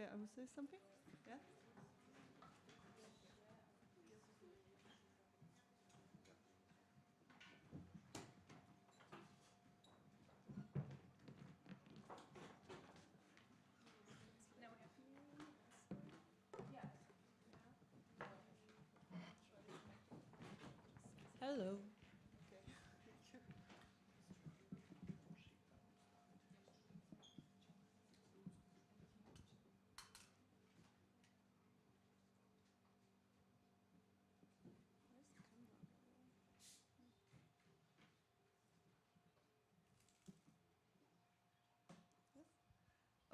Okay, I will say something. Yeah. Hello.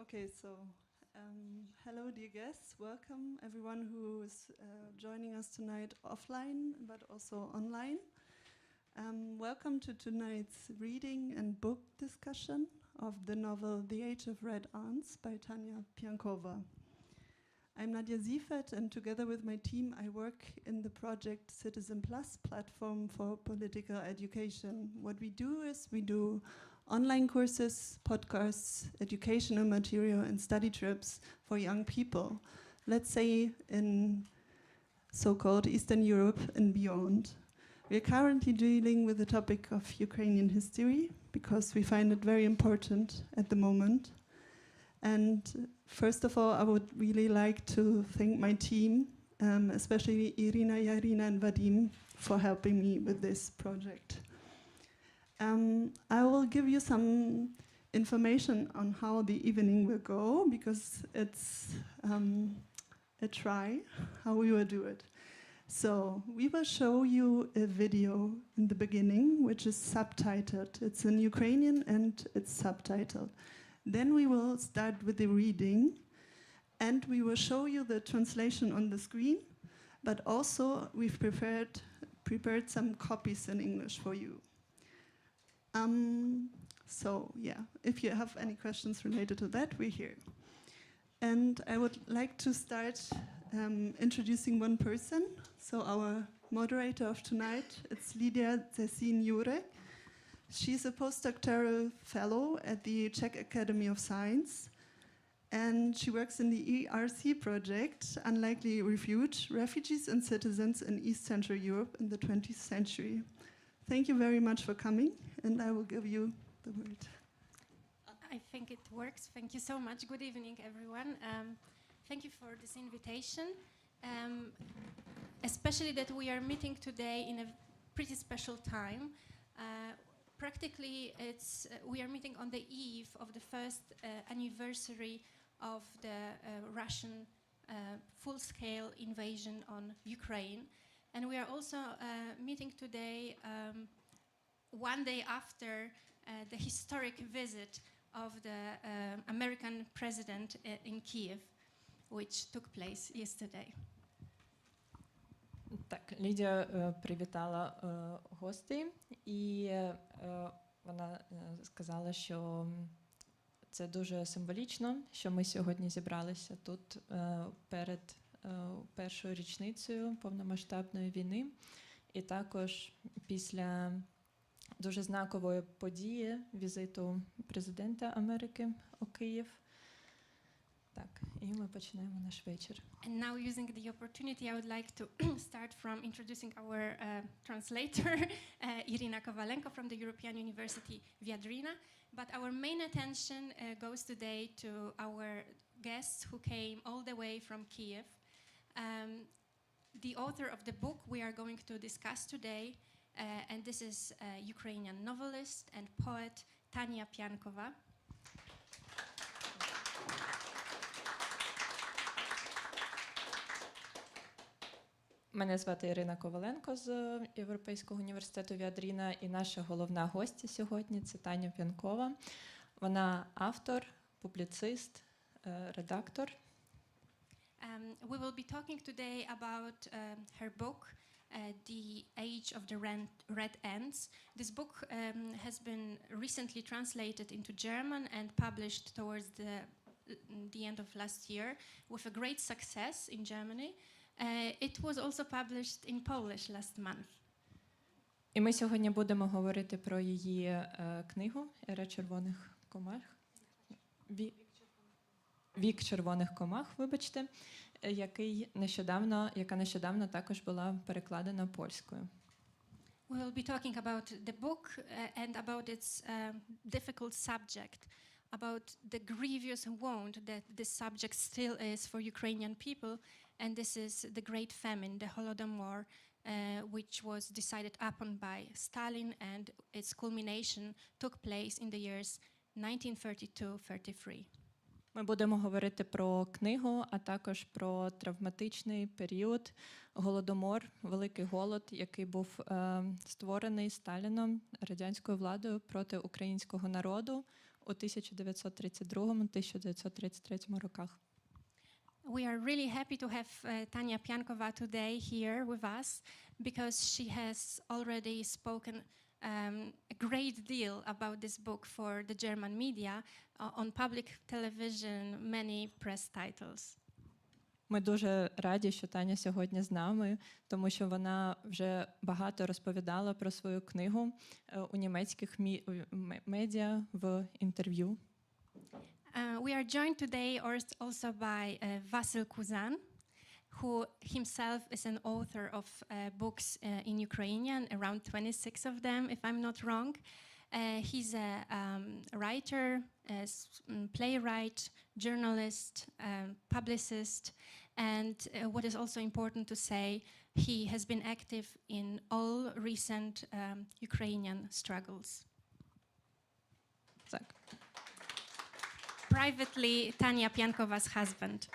Okay, so hello, dear guests. Welcome, everyone who is joining us tonight offline, but also online. Welcome to tonight's reading and book discussion of the novel The Age of Red Ants by Tanya Pyankova. I'm Nadia Ziefert, and together with my team, I work in the project Citizen Plus platform for political education. What we do is we do online courses, podcasts, educational material, and study trips for young people, let's say in so-called Eastern Europe and beyond. We are currently dealing with the topic of Ukrainian history because we find it very important at the moment. And first of all, I would really like to thank my team, especially Irina, Yarina, and Vadim, for helping me with this project. I will give you some information on how the evening will go, because it's a try how we will do it. So we will show you a video in the beginning, which is subtitled. It's in Ukrainian and it's subtitled. Then we will start with the reading, and we will show you the translation on the screen, but also we've prepared some copies in English for you. So yeah, if you have any questions related to that, we're here. And I would like to start introducing one person. So our moderator of tonight, it's Lідія Zessin-Юrek. She's a postdoctoral fellow at the Czech Academy of Science, and she works in the ERC project, Unlikely Refuge, Refugees and Citizens in East Central Europe in the 20th century. Thank you very much for coming, and I will give you the word. I think it works. Thank you so much. Good evening, everyone. Thank you for this invitation, especially that we are meeting today in a pretty special time. Practically, we are meeting on the eve of the first anniversary of the Russian full-scale invasion on Ukraine. And we are also meeting today one day after the historic visit of the American president in Kiev, which took place yesterday. Так, Лідія привітала гостей, і вона сказала, що це дуже символічно, що ми сьогодні зібралися тут перед першою річницею повномасштабної війни, і також після дуже знакової події візиту президента Америки у Київ. Так, і ми починаємо наш вечір. And now, using the opportunity, I would like to start from introducing our translator, Irina Kovalenko from the European University Viadrina. But our main attention goes today to our guests who came all the way from Kiev. The author of the book we are going to discuss today, and this is Ukrainian novelist and poet Tanya Pyankova. Мене звати Ірина Коваленко з Європейського університету Віадріна, і наша головна гостя сьогодні – це Таня П'янкова. Вона автор, публіцист, редактор. We will be talking today about her book, The Age of the Red Ants. This book has been recently translated into German and published towards the end of last year with a great success in Germany. It was also published in Polish last month. І ми сьогодні будемо говорити про її книгу «Ера червоних комах». «Вік червоних комах», яка нещодавно також була перекладена польською. We will be talking about the book and about its difficult subject, about the grievous wound that this subject still is for Ukrainian people, and this is the Great Famine, the Holodamor, which was decided upon by Stalin, and its culmination took place in the years 1932-33. Ми будемо говорити про книгу, а також про травматичний період Голодомор, Великий голод, який був створений Сталіном, радянською владою проти українського народу у 1932-1933 роках. We are really happy to have Tanya Pyankova today here with us because she has already spoken a great deal about this book for the German media, on public television, many press titles. Ми дуже раді, що Таня сьогодні з нами, тому що вона вже багато розповідала про свою книгу у німецьких медіа в інтерв'ю. We are joined today also by Vasyl Kuzan, who himself is an author of books in Ukrainian, around 26 of them, if I'm not wrong. He's a writer, playwright, journalist, publicist, and what is also important to say, he has been active in all recent Ukrainian struggles. Так. Privately, Tanya Pyankova's husband.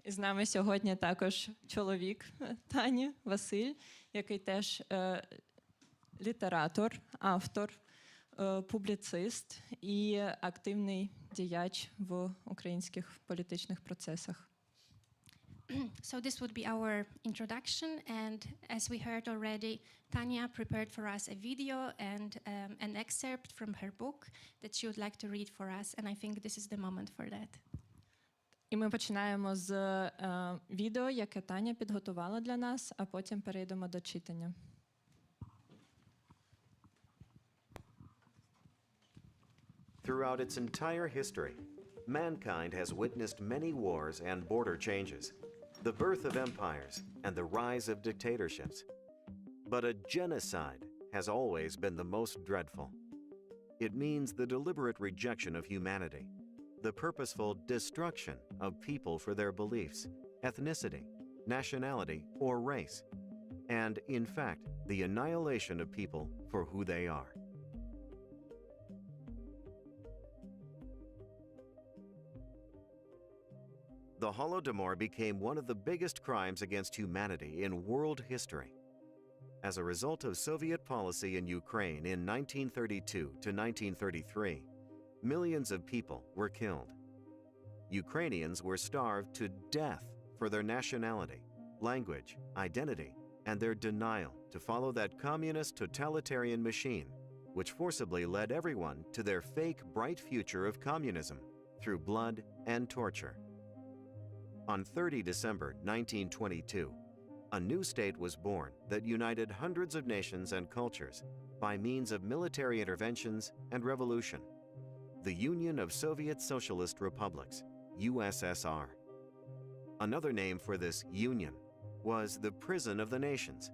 І з нами сьогодні також чоловік Тані, Василь, який теж літератор, автор, публіцист і активний діяч в українських політичних процесах. So this would be our introduction, and as we heard already, Tanya prepared for us a video and an excerpt from her book that she would like to read for us, and I think this is the moment for that. І ми починаємо з відео, яке Таня підготувала для нас, а потім перейдемо до читання. Throughout its entire history, mankind has witnessed many wars and border changes, the birth of empires, and the rise of dictatorships. But a genocide has always been the most dreadful. It means the deliberate rejection of humanity, the purposeful destruction of people for their beliefs, ethnicity, nationality, or race, and, in fact, the annihilation of people for who they are. The Holodomor became one of the biggest crimes against humanity in world history. As a result of Soviet policy in Ukraine in 1932 to 1933, millions of people were killed. Ukrainians were starved to death for their nationality, language, identity, and their denial to follow that communist totalitarian machine, which forcibly led everyone to their fake bright future of communism through blood and torture. On 30 December 1922, a new state was born that united hundreds of nations and cultures by means of military interventions and revolution. The Union of Soviet Socialist Republics, USSR. Another name for this union was the prison of the nations.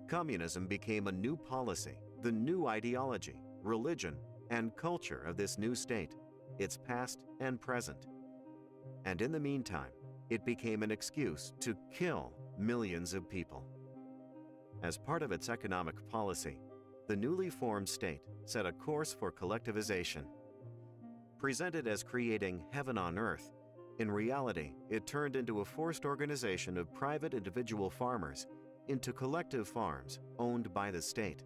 Communism became a new policy, the new ideology, religion, and culture of this new state, its past and present. And in the meantime, it became an excuse to kill millions of people. As part of its economic policy, the newly formed state set a course for collectivization. Presented as creating heaven on earth, in reality, it turned into a forced organization of private individual farmers into collective farms owned by the state.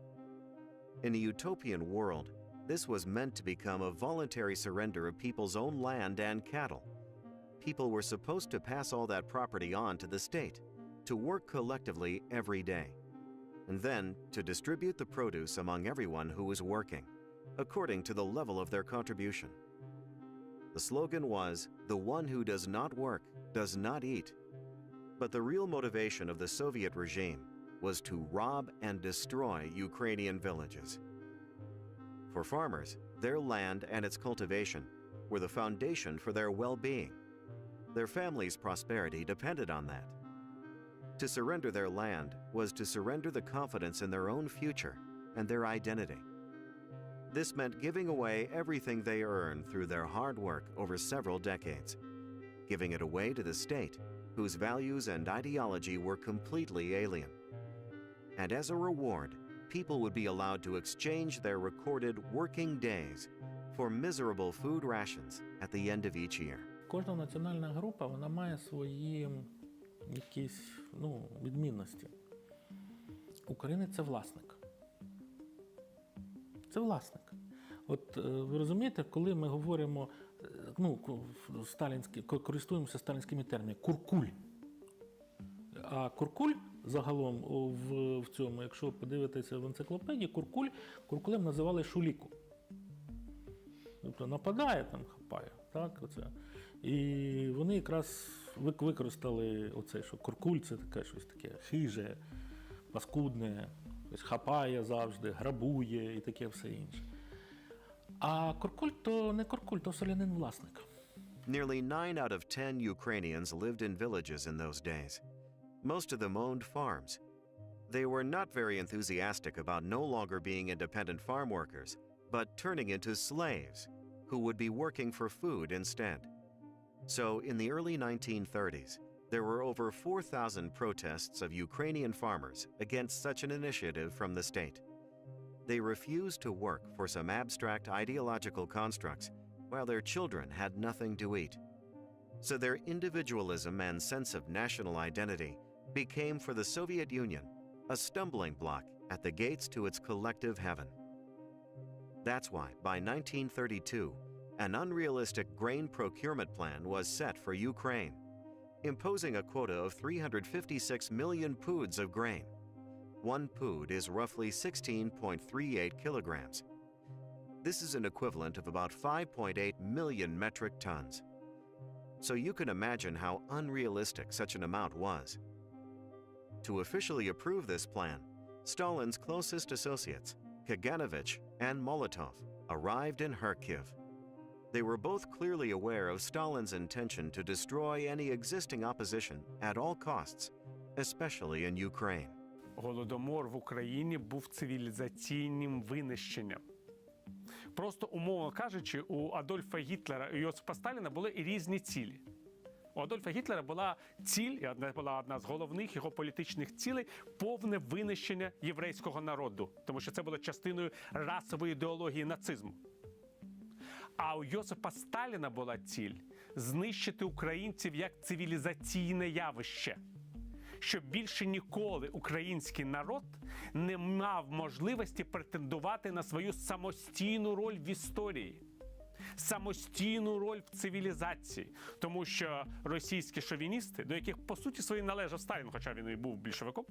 In a utopian world, this was meant to become a voluntary surrender of people's own land and cattle. People were supposed to pass all that property on to the state, to work collectively every day, and then to distribute the produce among everyone who was working, according to the level of their contribution. The slogan was, "The one who does not work does not eat." But the real motivation of the Soviet regime was to rob and destroy Ukrainian villages. For farmers, their land and its cultivation were the foundation for their well-being. Their families' prosperity depended on that. To surrender their land was to surrender the confidence in their own future and their identity. This meant giving away everything they earned through their hard work over several decades, giving it away to the state, whose values and ideology were completely alien. And as a reward, people would be allowed to exchange their recorded working days for miserable food rations at the end of each year. Кожна національна група, вона має свої якісь, відмінності. Українець – це власник. Це власник. От ви розумієте, коли ми говоримо, користуємося сталінськими термінами, куркуль. А куркуль загалом в цьому, якщо подивитися в енциклопедії, куркулем називали шуліку. Тобто нападає, там хапає. Так, оце. І вони якраз використали оце, що куркуль – це таке щось таке хиже, паскудне, хапає завжди, грабує і таке все інше. А куркуль – то не куркуль, то селянин-власник. Nearly 9 out of 10 Ukrainians lived in villages in those days. Most of them owned farms. They were not very enthusiastic about no longer being independent farm workers, but turning into slaves who would be working for food instead. So in the early 1930s, there were over 4,000 protests of Ukrainian farmers against such an initiative from the state. They refused to work for some abstract ideological constructs while their children had nothing to eat. So their individualism and sense of national identity became for the Soviet Union a stumbling block at the gates to its collective heaven. That's why, by 1932, an unrealistic grain procurement plan was set for Ukraine, imposing a quota of 356 million poods of grain. One pood is roughly 16.38 kilograms. This is an equivalent of about 5.8 million metric tons. So you can imagine how unrealistic such an amount was. To officially approve this plan, Stalin's closest associates, Kaganovich and Molotov, arrived in Kharkiv. They were both clearly aware of Stalin's intention to destroy any existing opposition at all costs, especially in Ukraine. Голодомор в Україні був цивілізаційним винищенням. Просто, умовно кажучи, у Адольфа Гітлера і Йосипа Сталіна були різні цілі. У Адольфа Гітлера була ціль, і була одна з головних його політичних цілей – повне винищення єврейського народу, тому що це було частиною расової ідеології нацизму. А у Йосипа Сталіна була ціль – знищити українців як цивілізаційне явище, щоб більше ніколи український народ не мав можливості претендувати на свою самостійну роль в історії, самостійну роль в цивілізації. Тому що російські шовіністи, до яких по суті свої належав Сталін, хоча він і був більшовиком,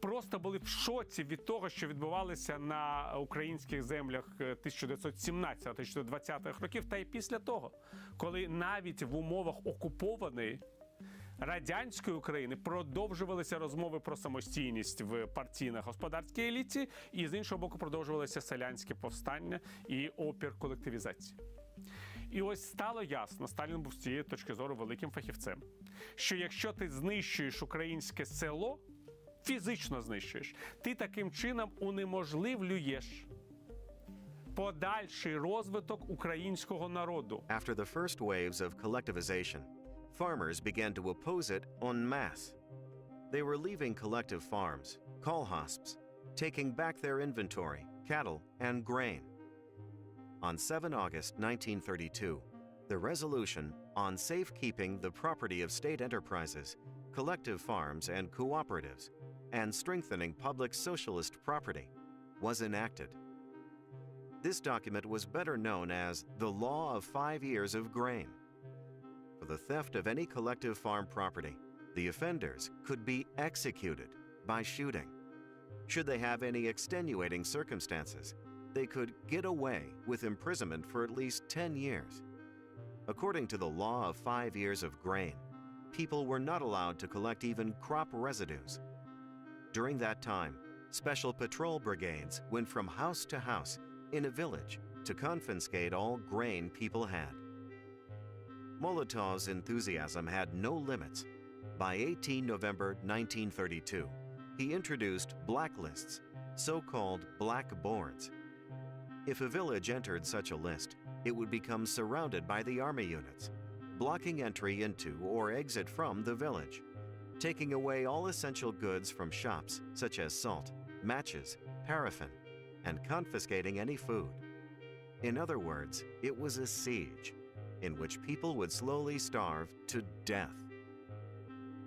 просто були в шоці від того, що відбувалося на українських землях 1917-1920-х років, та й після того, коли навіть в умовах окупованої радянської України продовжувалися розмови про самостійність в партійно-господарській еліті, і з іншого боку продовжувалися селянські повстання і опір колективізації. І ось стало ясно, Сталін був з цієї точки зору великим фахівцем, що якщо ти знищуєш українське село, фізично знищуєш, ти таким чином унеможливлюєш подальший розвиток українського народу. After the first waves of collectivization, farmers began to oppose it en masse. They were leaving collective farms, kolhosps, taking back their inventory, cattle, and grain. On 7 August 1932, the resolution on safekeeping the property of state enterprises, collective farms, and cooperatives, and strengthening public socialist property was enacted. This document was better known as the Law of 5 Years of Grain. For the theft of any collective farm property, the offenders could be executed by shooting. Should they have any extenuating circumstances, they could get away with imprisonment for at least 10 years. According to the Law of 5 Years of Grain, people were not allowed to collect even crop residues. During that time, special patrol brigades went from house to house in a village to confiscate all grain people had. Molotov's enthusiasm had no limits. By 18 November 1932, he introduced blacklists, so-called black boards. If a village entered such a list, it would become surrounded by the army units, blocking entry into or exit from the village, taking away all essential goods from shops such as salt, matches, paraffin, and confiscating any food. In other words, it was a siege in which people would slowly starve to death.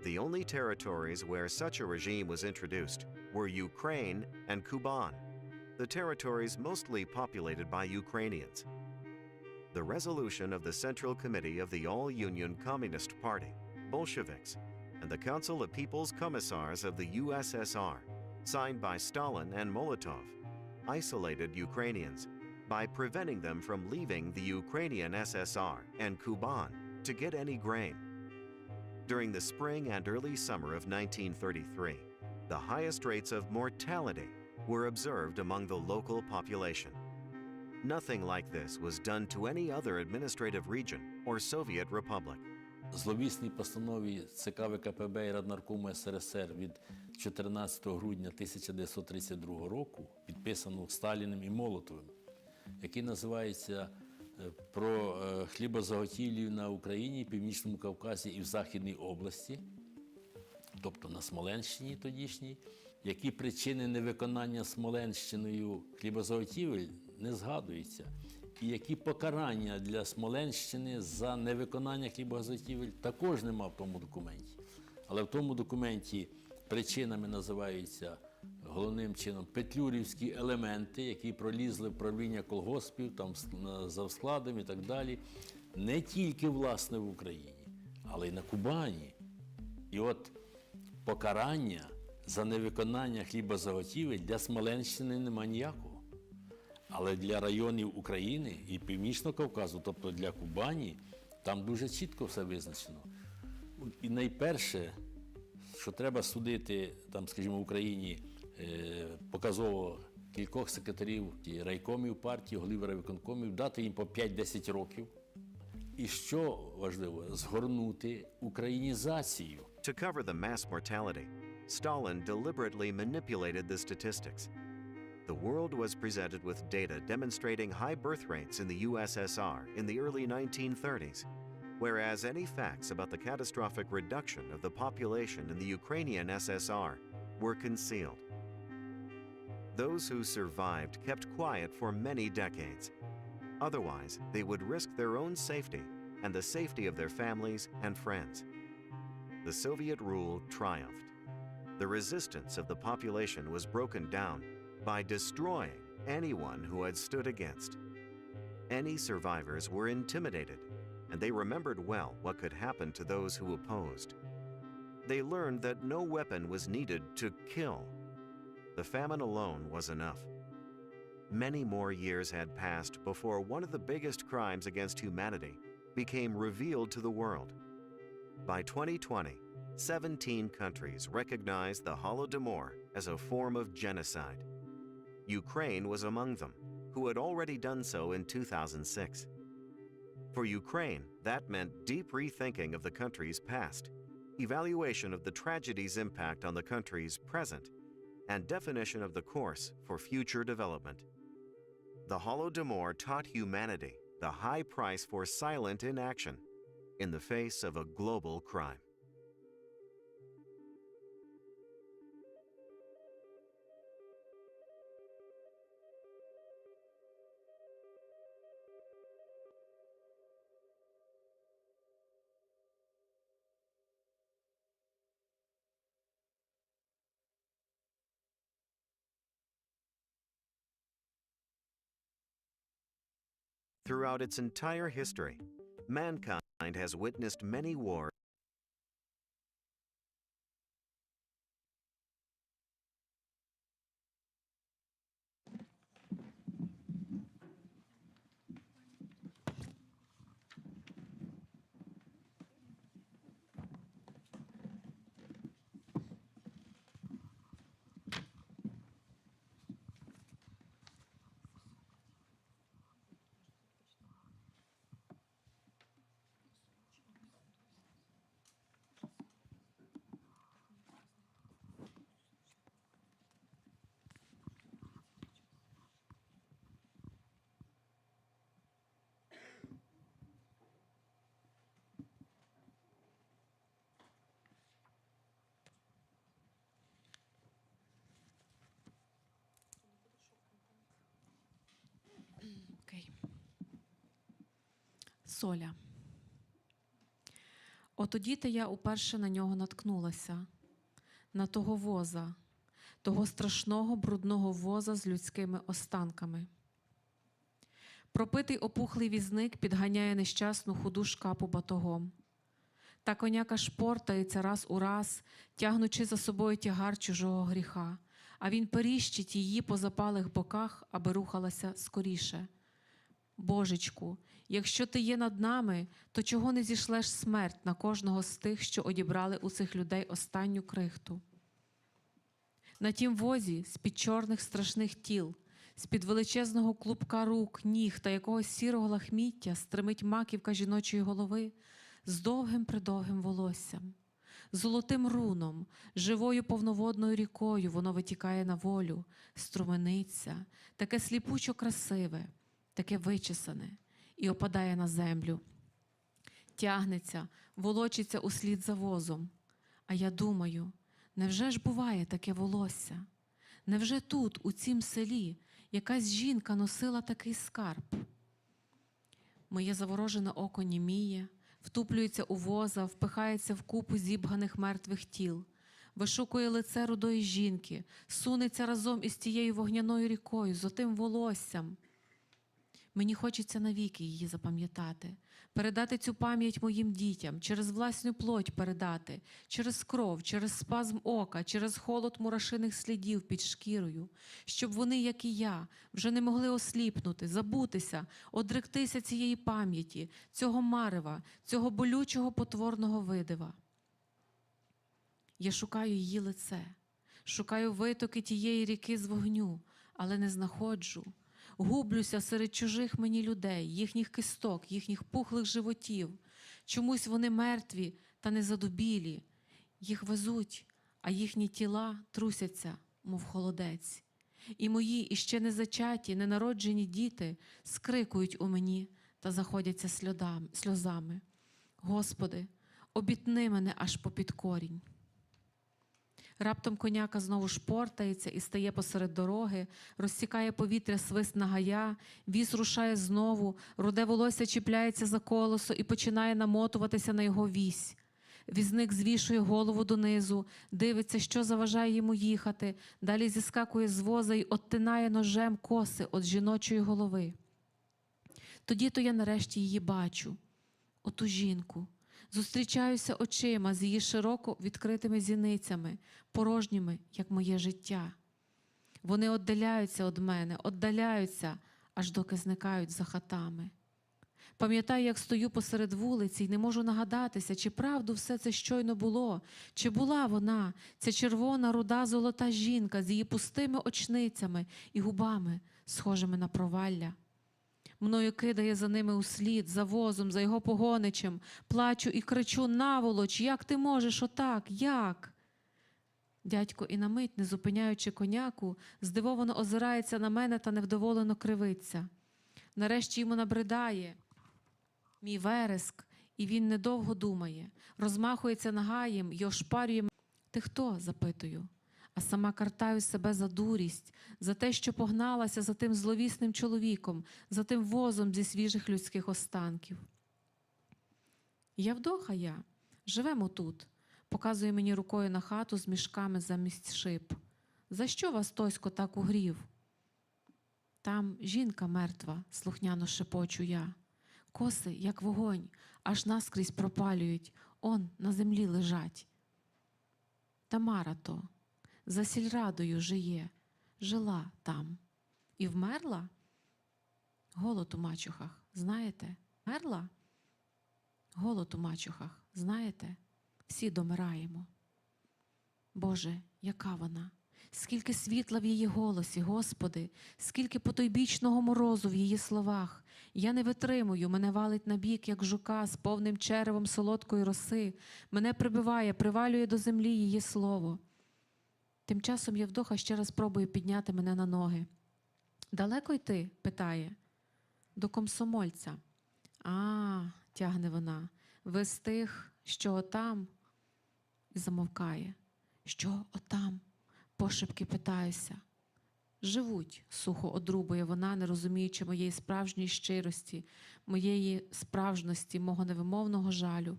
The only territories where such a regime was introduced were Ukraine and Kuban, the territories mostly populated by Ukrainians. The resolution of the Central Committee of the All-Union Communist Party, Bolsheviks, and the Council of People's Commissars of the USSR, signed by Stalin and Molotov, isolated Ukrainians by preventing them from leaving the Ukrainian SSR and Kuban to get any grain. During the spring and early summer of 1933, the highest rates of mortality were observed among the local population. Nothing like this was done to any other administrative region or Soviet republic. Зловісній постанові ЦК ВКПБ і Раднаркому СРСР від 14 грудня 1932 року, підписану Сталіним і Молотовим, який називається «Про хлібозаготівлю на Україні, Північному Кавказі і в Західній області», тобто на Смоленщині тодішній, які причини невиконання Смоленщиною хлібозаготівель не згадуються, і які покарання для Смоленщини за невиконання хлібозаготівель також нема в тому документі. Але в тому документі причинами називаються головним чином петлюрівські елементи, які пролізли в правління колгоспів, там за складом і так далі, не тільки, власне, в Україні, але й на Кубані. І от покарання за невиконання хлібозаготівель для Смоленщини нема ніякого. Але для районів України і Північного Кавказу, тобто для Кубані, там дуже чітко все визначено. І найперше, що треба судити, там, скажімо, в Україні показово кількох секретарів райкомів партії, голів райвиконкомів, дати їм по 5-10 років. І що важливо, згорнути українізацію. To cover the mass mortality, Stalin deliberately manipulated the statistics. The world was presented with data demonstrating high birth rates in the USSR in the early 1930s, whereas any facts about the catastrophic reduction of the population in the Ukrainian SSR were concealed. Those who survived kept quiet for many decades. Otherwise, they would risk their own safety and the safety of their families and friends. The Soviet rule triumphed. The resistance of the population was broken down by destroying anyone who had stood against. Any survivors were intimidated, and they remembered well what could happen to those who opposed. They learned that no weapon was needed to kill. The famine alone was enough. Many more years had passed before one of the biggest crimes against humanity became revealed to the world. By 2020, 17 countries recognized the Holodomor as a form of genocide. Ukraine was among them, who had already done so in 2006. For Ukraine, that meant deep rethinking of the country's past, evaluation of the tragedy's impact on the country's present, and definition of the course for future development. The Holodomor taught humanity the high price for silent inaction in the face of a global crime. Throughout its entire history, mankind has witnessed many wars. Окей. Соля. Отоді-то я уперше на нього наткнулася. На того воза. Того страшного брудного воза з людськими останками. Пропитий опухлий візник підганяє нещасну худу шкапу батогом. Та коняка шпортається раз у раз, тягнучи за собою тягар чужого гріха, а він періщить її по запалих боках, аби рухалася скоріше. Божечку, якщо ти є над нами, то чого не зішлеш смерть на кожного з тих, що одібрали у цих людей останню крихту? На тім возі, з-під чорних страшних тіл, з-під величезного клубка рук, ніг та якогось сірого лахміття стримить маківка жіночої голови з довгим-придовгим волоссям. Золотим руном, живою повноводною рікою воно витікає на волю, струмениться, таке сліпучо красиве, таке вичесане, і опадає на землю. Тягнеться, волочиться услід за возом. А я думаю, невже ж буває таке волосся? Невже тут, у цім селі, якась жінка носила такий скарб? Моє заворожене око німіє, втуплюється у воза, впихається в купу зібганих мертвих тіл, вишукує лице рудої жінки, сунеться разом із тією вогняною рікою, з отим волоссям. Мені хочеться навіки її запам'ятати, передати цю пам'ять моїм дітям, через власну плоть передати, через кров, через спазм ока, через холод мурашиних слідів під шкірою, щоб вони, як і я, вже не могли осліпнути, забутися, одректися цієї пам'яті, цього марева, цього болючого потворного видива. Я шукаю її лице, шукаю витоки тієї ріки з вогню, але не знаходжу. Гублюся серед чужих мені людей, їхніх кисток, їхніх пухлих животів. Чомусь вони мертві та не задубілі. Їх везуть, а їхні тіла трусяться, мов холодець. І мої іще не зачаті, ненароджені діти скрикують у мені та заходяться сльозами. Господи, обітни мене аж попід корінь. Раптом коняка знову шпортається і стає посеред дороги, розсікає повітря свист нагая, віз рушає знову, руде волосся чіпляється за колесо і починає намотуватися на його вісь. Візник звішує голову донизу, дивиться, що заважає йому їхати, далі зіскакує з воза і оттинає ножем коси від жіночої голови. Тоді-то я нарешті її бачу, оту жінку. Зустрічаюся очима з її широко відкритими зіницями, порожніми, як моє життя. Вони віддаляються від мене, віддаляються, аж доки зникають за хатами. Пам'ятаю, як стою посеред вулиці і не можу нагадатися, чи правду все це щойно було, чи була вона, ця червона, руда, золота жінка з її пустими очницями і губами, схожими на провалля. Мною кидає за ними услід, за возом, за його погоничем. Плачу і кричу: наволоч, як ти можеш отак, як? Дядько і на мить, не зупиняючи коняку, здивовано озирається на мене та невдоволено кривиться. Нарешті йому набридає мій вереск, і він недовго думає. Розмахується нагаєм й ошпарює. Ти хто? Запитую. А сама картаю себе за дурість, за те, що погналася за тим зловісним чоловіком, за тим возом зі свіжих людських останків. Явдоха я, живемо тут, показує мені рукою на хату з мішками замість шиб. За що вас Тосько так угрів? Там жінка мертва, слухняно шепочу я. Коси, як вогонь, аж наскрізь пропалюють, он на землі лежать. Тамара то. За сільрадою жиє, жила там. І вмерла? Голод у мачухах, знаєте? Вмерла? Голод у мачухах, знаєте? Всі домираємо. Боже, яка вона? Скільки світла в її голосі, Господи, скільки потойбічного морозу в її словах. Я не витримую, мене валить на бік, як жука, з повним черевом солодкої роси. Мене прибиває, привалює до землі її слово. Тим часом Євдоха ще раз пробує підняти мене на ноги. «Далеко йти?» – питає. «До комсомольця». «А, – тягне вона, – ви з тих, що отам?» І замовкає. «Що отам?» – пошепки питаюся. Живуть, сухо одрубує вона, не розуміючи моєї справжньої щирості, моєї справжності, мого невимовного жалю.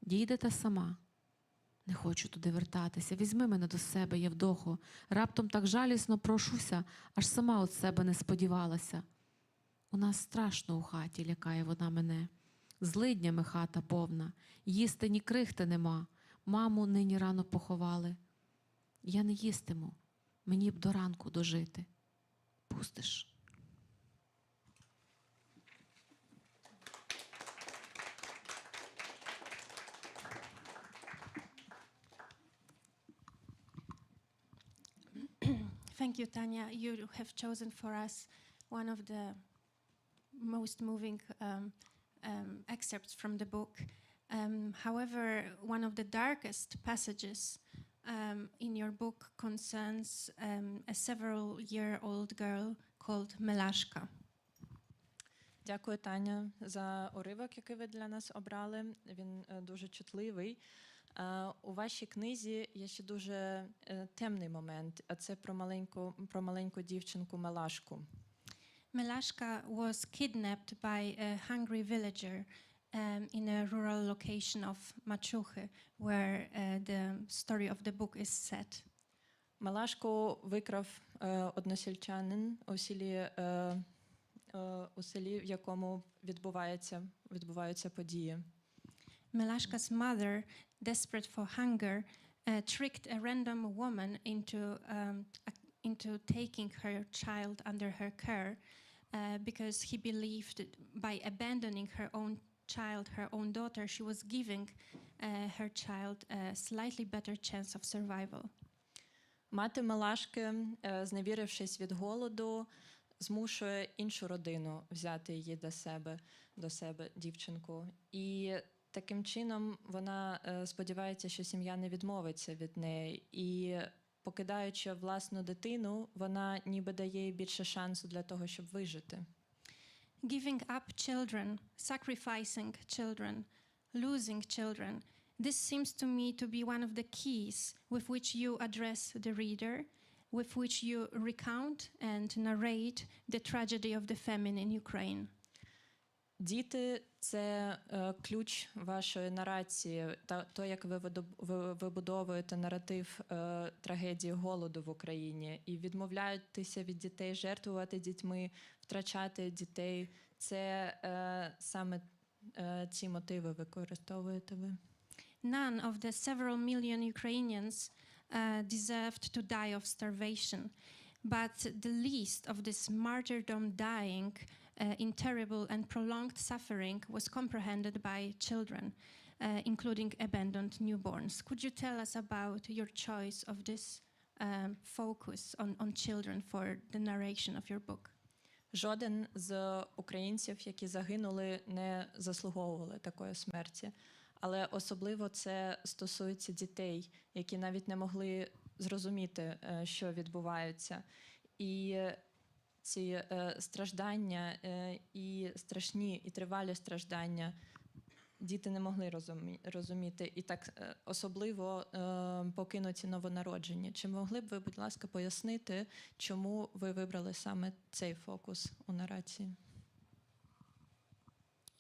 Дійдете сама. Не хочу туди вертатися. Візьми мене до себе, Євдохо. Раптом так жалісно прошуся, аж сама від себе не сподівалася. У нас страшно у хаті, лякає вона мене. Злиднями хата повна, їсти ні крихти нема. Маму нині рано поховали. Я не їстиму, мені б до ранку дожити. Пустиш? Thank you, Tanya. You have chosen for us one of the most moving excerpts from the book. However, one of the darkest passages in your book concerns a several-year-old girl called Melashka. Дякую, Таня, за уривок, який ви для нас обрали. Він дуже чутливий. У вашій книзі є ще дуже темний момент, а це про маленьку дівчинку Мелашку. Melashka was kidnapped by a hungry villager in a rural location of Machuchy, where the story of the book is set. Мелашку викрав односельчанин у селі, в якому відбуваються події. Melashka's mother, desperate for hunger, tricked a random woman into taking her child under her care because he believed by abandoning her own child, her own daughter, she was giving her child a slightly better chance of survival. Мати Мелашки, зневірившись від голоду, змушує іншу родину взяти її до себе дівчинку. І таким чином вона сподівається, що сім'я не відмовиться від неї. І покидаючи власну дитину, вона ніби дає їй більше шансу для того, щоб вижити. Giving up children, sacrificing children, losing children, this seems to me to be one of the keys with which you address the reader, with which you recount and narrate the tragedy of the famine in Ukraine. Діти – це ключ вашої нарації, то, як ви вибудовуєте наратив трагедії голоду в Україні. І відмовляєтеся від дітей, жертвувати дітьми, втрачати дітей. Це саме ці мотиви використовуєте ви. None of the several million Ukrainians deserved to die of starvation, but the least of this martyrdom dying in terrible and prolonged suffering was comprehended by children, including abandoned newborns. Could you tell us about your choice of this focus on children for the narration of your book? Жоден з українців, які загинули, не заслуговували такої смерті. Але особливо це стосується дітей, які навіть не могли зрозуміти, що відбувається. І ці страждання, і страшні, і тривалі страждання діти не могли розуміти. І так особливо покинуті новонароджені. Чи могли б ви, будь ласка, пояснити, чому ви вибрали саме цей фокус у нарації?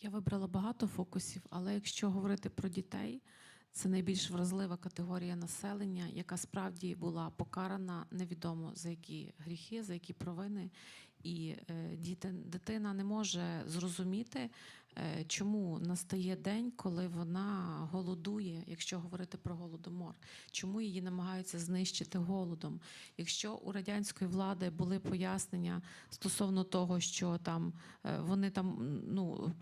Я вибрала багато фокусів, але якщо говорити про дітей, це найбільш вразлива категорія населення, яка справді була покарана невідомо за які гріхи, за які провини. І дитина не може зрозуміти, чому настає день, коли вона голодує, якщо говорити про Голодомор, чому її намагаються знищити голодом. Якщо у радянської влади були пояснення стосовно того, що там вони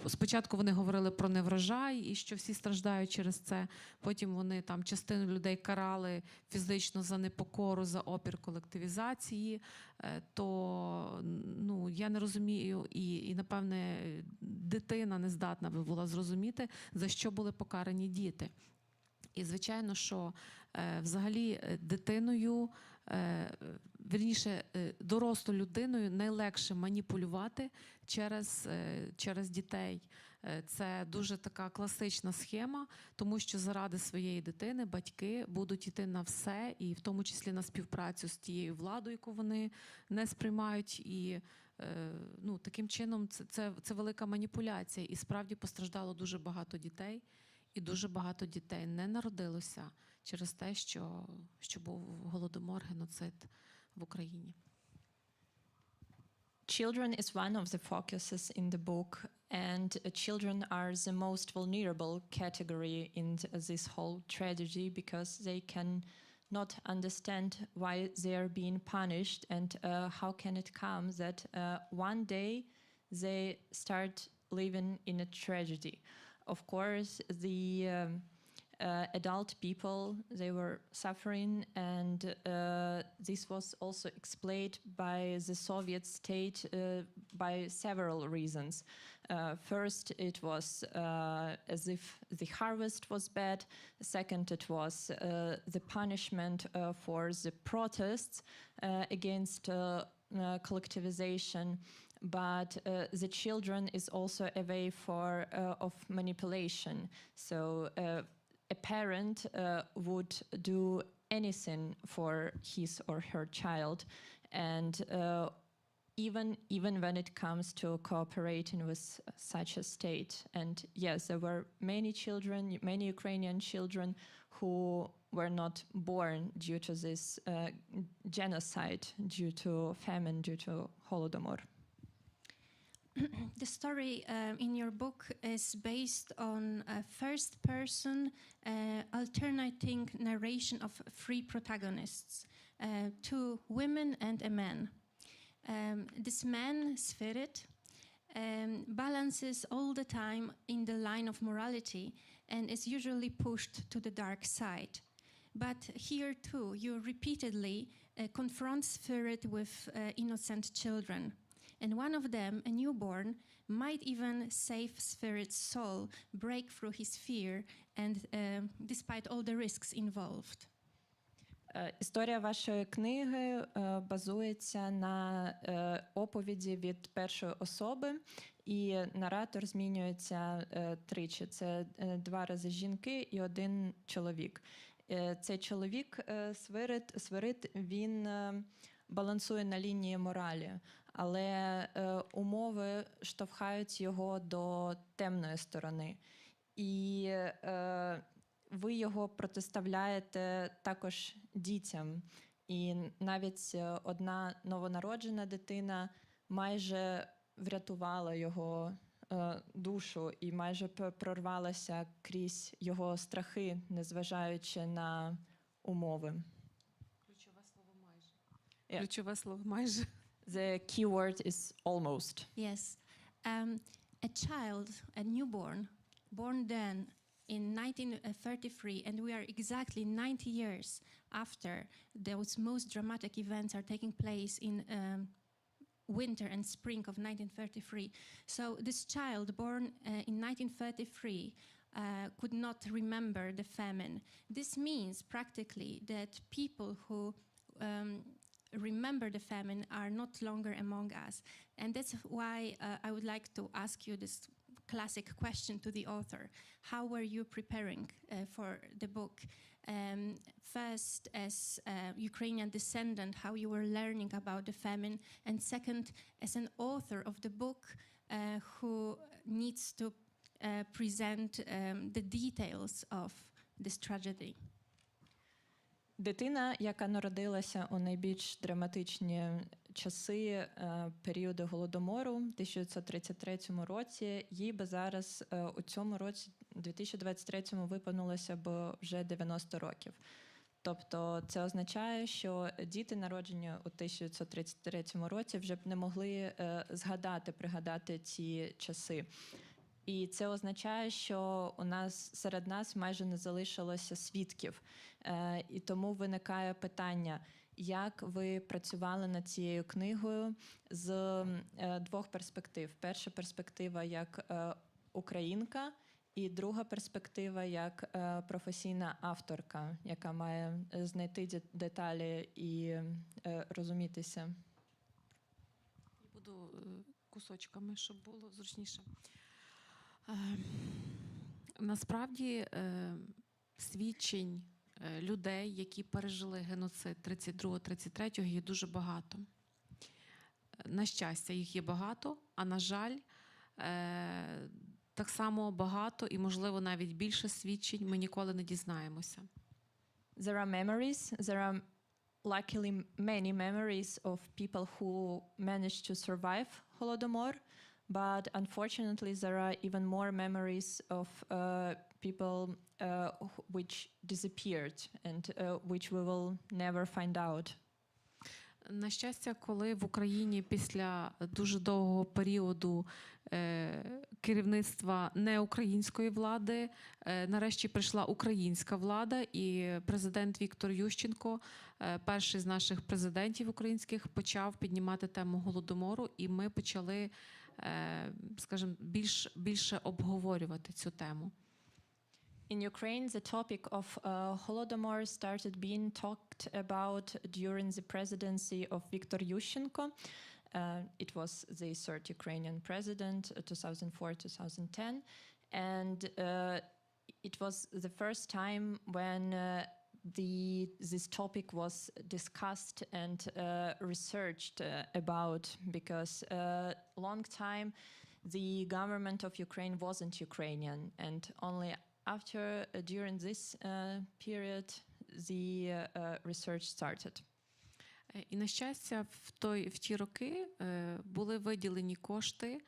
спочатку вони говорили про неврожай і що всі страждають через це, потім вони там частину людей карали фізично за непокору, за опір колективізації, то я не розумію, і напевне дитина не здатна би була зрозуміти, за що були покарані діти. І звичайно, що взагалі дитиною, вірніше, дорослою людиною найлегше маніпулювати через дітей. Це дуже така класична схема, тому що заради своєї дитини батьки будуть йти на все, і в тому числі на співпрацю з тією владою, яку вони не сприймають. І таким чином це велика маніпуляція. І справді постраждало дуже багато дітей, і дуже багато дітей не народилося через те, що був голодомор, геноцид в Україні. Children is one of the focuses in the book, and children are the most vulnerable category in this whole tragedy because they can not understand why they are being punished and how can it come that one day they start living in a tragedy. Of course, the adult people, they were suffering, and this was also explained by the Soviet state by several reasons. First, it was as if the harvest was bad. Second, it was the punishment for the protests against collectivization. But the children is also a way of manipulation. So a parent would do anything for his or her child, and even when it comes to cooperating with such a state. And yes, there were many Ukrainian children who were not born due to this genocide, due to famine, due to Holodomor. The story in your book is based on a first-person alternating narration of three protagonists, two women and a man. This man, Spirit, balances all the time in the line of morality and is usually pushed to the dark side. But here too, you repeatedly confront Spirit with innocent children. And one of them, a newborn, might even save Spirit's soul, break through his fear, and despite all the risks involved. Історія вашої книги базується на оповіді від першої особи, і наратор змінюється тричі. Це 2 рази жінки і 1 чоловік. Цей чоловік, Свирид, він балансує на лінії моралі, але умови штовхають його до темної сторони. І ви його протиставляєте також дітям. І навіть одна новонароджена дитина майже врятувала його душу і майже прорвалася крізь його страхи, незважаючи на умови. Ключове слово майже. Ключове слово майже. The key word is almost. Yes. A child, a newborn, born then in 1933, and we are exactly 90 years after those most dramatic events are taking place in winter and spring of 1933. So this child born in 1933 could not remember the famine. This means practically that people who remember the famine are not longer among us. And that's why I would like to ask you this classic question to the author. How were you preparing for the book? First, as a Ukrainian descendant, how you were learning about the famine, and second, as an author of the book who needs to present the details of this tragedy. Дитина, яка народилася у найбільш драматичні часи періоду Голодомору в 1933 році, їй би зараз у цьому році, 2023-му, виповнилося б вже 90 років. Тобто це означає, що діти, народжені у 1933 році, вже б не могли пригадати ці часи. І це означає, що серед нас майже не залишилося свідків. І тому виникає питання, як ви працювали над цією книгою з 2 перспектив. Перша перспектива як українка, і друга перспектива як професійна авторка, яка має знайти деталі і розумітися. Буду кусочками, щоб було зручніше. Насправді свідчень людей, які пережили геноцид 32-33, є дуже багато. На щастя, їх є багато, а на жаль, так само багато і, можливо, навіть більше свідчень ми ніколи не дізнаємося. There are memories, there are luckily many memories of people who managed to survive Голодомор, but unfortunately there are even more memories of people which disappeared and which we will never find out. На щастя, коли в Україні після дуже довгого періоду керівництва неукраїнської влади нарешті прийшла українська влада, і президент Віктор Ющенко, перший з наших президентів українських, почав піднімати тему Голодомору, і ми почали, скажімо, більше обговорювати цю тему. In Ukraine, the topic of Holodomor started being talked about during the presidency of Viktor Yushchenko. It was the third Ukrainian president, 2004-2010, and it was the first time when this topic was discussed and researched about, because long time the government of Ukraine wasn't Ukrainian, and only during this period, the research started. І, на щастя, в ті роки були виділені кошти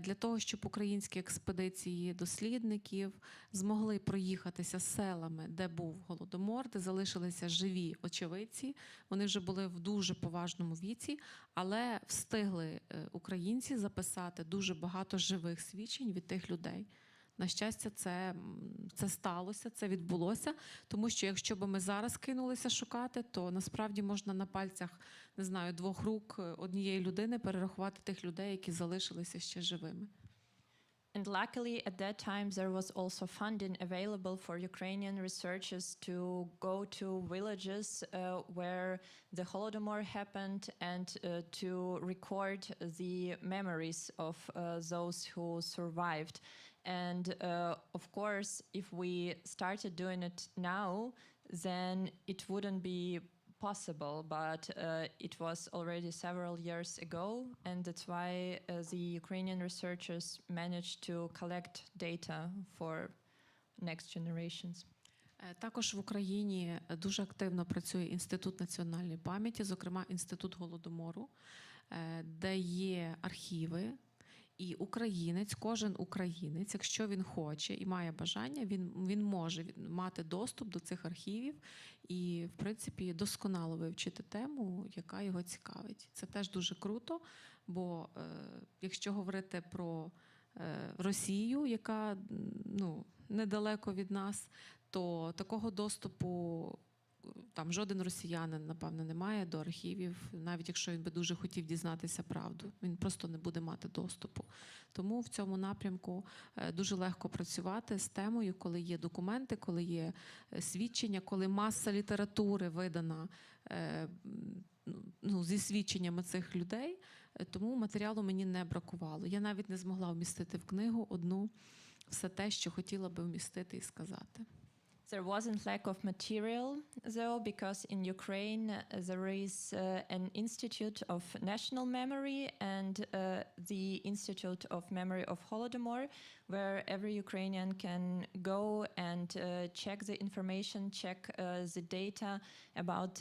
для того, щоб українські експедиції дослідників змогли проїхатися селами, де був Голодомор, де залишилися живі очевидці. Вони вже були в дуже поважному віці, але встигли українці записати дуже багато живих свідчень від тих людей. На щастя, це сталося, це відбулося, тому що якщо б ми зараз кинулися шукати, то насправді можна на пальцях, не знаю, 2 рук однієї людини перерахувати тих людей, які залишилися ще живими. And luckily, at that time, there was also funding available for Ukrainian researchers to go to villages where the Holodomor happened and to record the memories of those who survived. And of course, if we started doing it now, then it wouldn't be possible, but it was already several years ago, and that's why the Ukrainian researchers managed to collect data for next generations. Також в Україні дуже активно працює Інститут національної пам'яті, зокрема Інститут Голодомору, де є архіви. І українець, кожен українець, якщо він хоче і має бажання, він може мати доступ до цих архівів і, в принципі, досконало вивчити тему, яка його цікавить. Це теж дуже круто, бо якщо говорити про Росію, яка недалеко від нас, то такого доступу там жоден росіянин, напевно, не має до архівів, навіть якщо він би дуже хотів дізнатися правду. Він просто не буде мати доступу. Тому в цьому напрямку дуже легко працювати з темою, коли є документи, коли є свідчення, коли маса літератури видана зі свідченнями цих людей. Тому матеріалу мені не бракувало. Я навіть не змогла вмістити в книгу одну все те, що хотіла би вмістити і сказати. There wasn't lack of material, though, because in Ukraine there is an Institute of National Memory and the Institute of Memory of Holodomor, where every Ukrainian can go and check the information, check the data about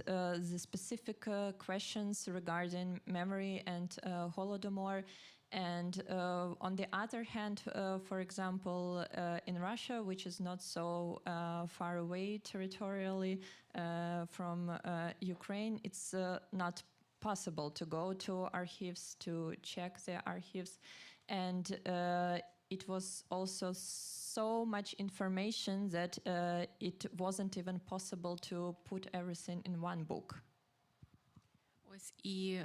the specific questions regarding memory and Holodomor. And on the other hand, for example, in Russia, which is not so far away territorially from Ukraine, it's not possible to go to archives to check the archives. And it was also so much information that it wasn't even possible to put everything in one book. Ось і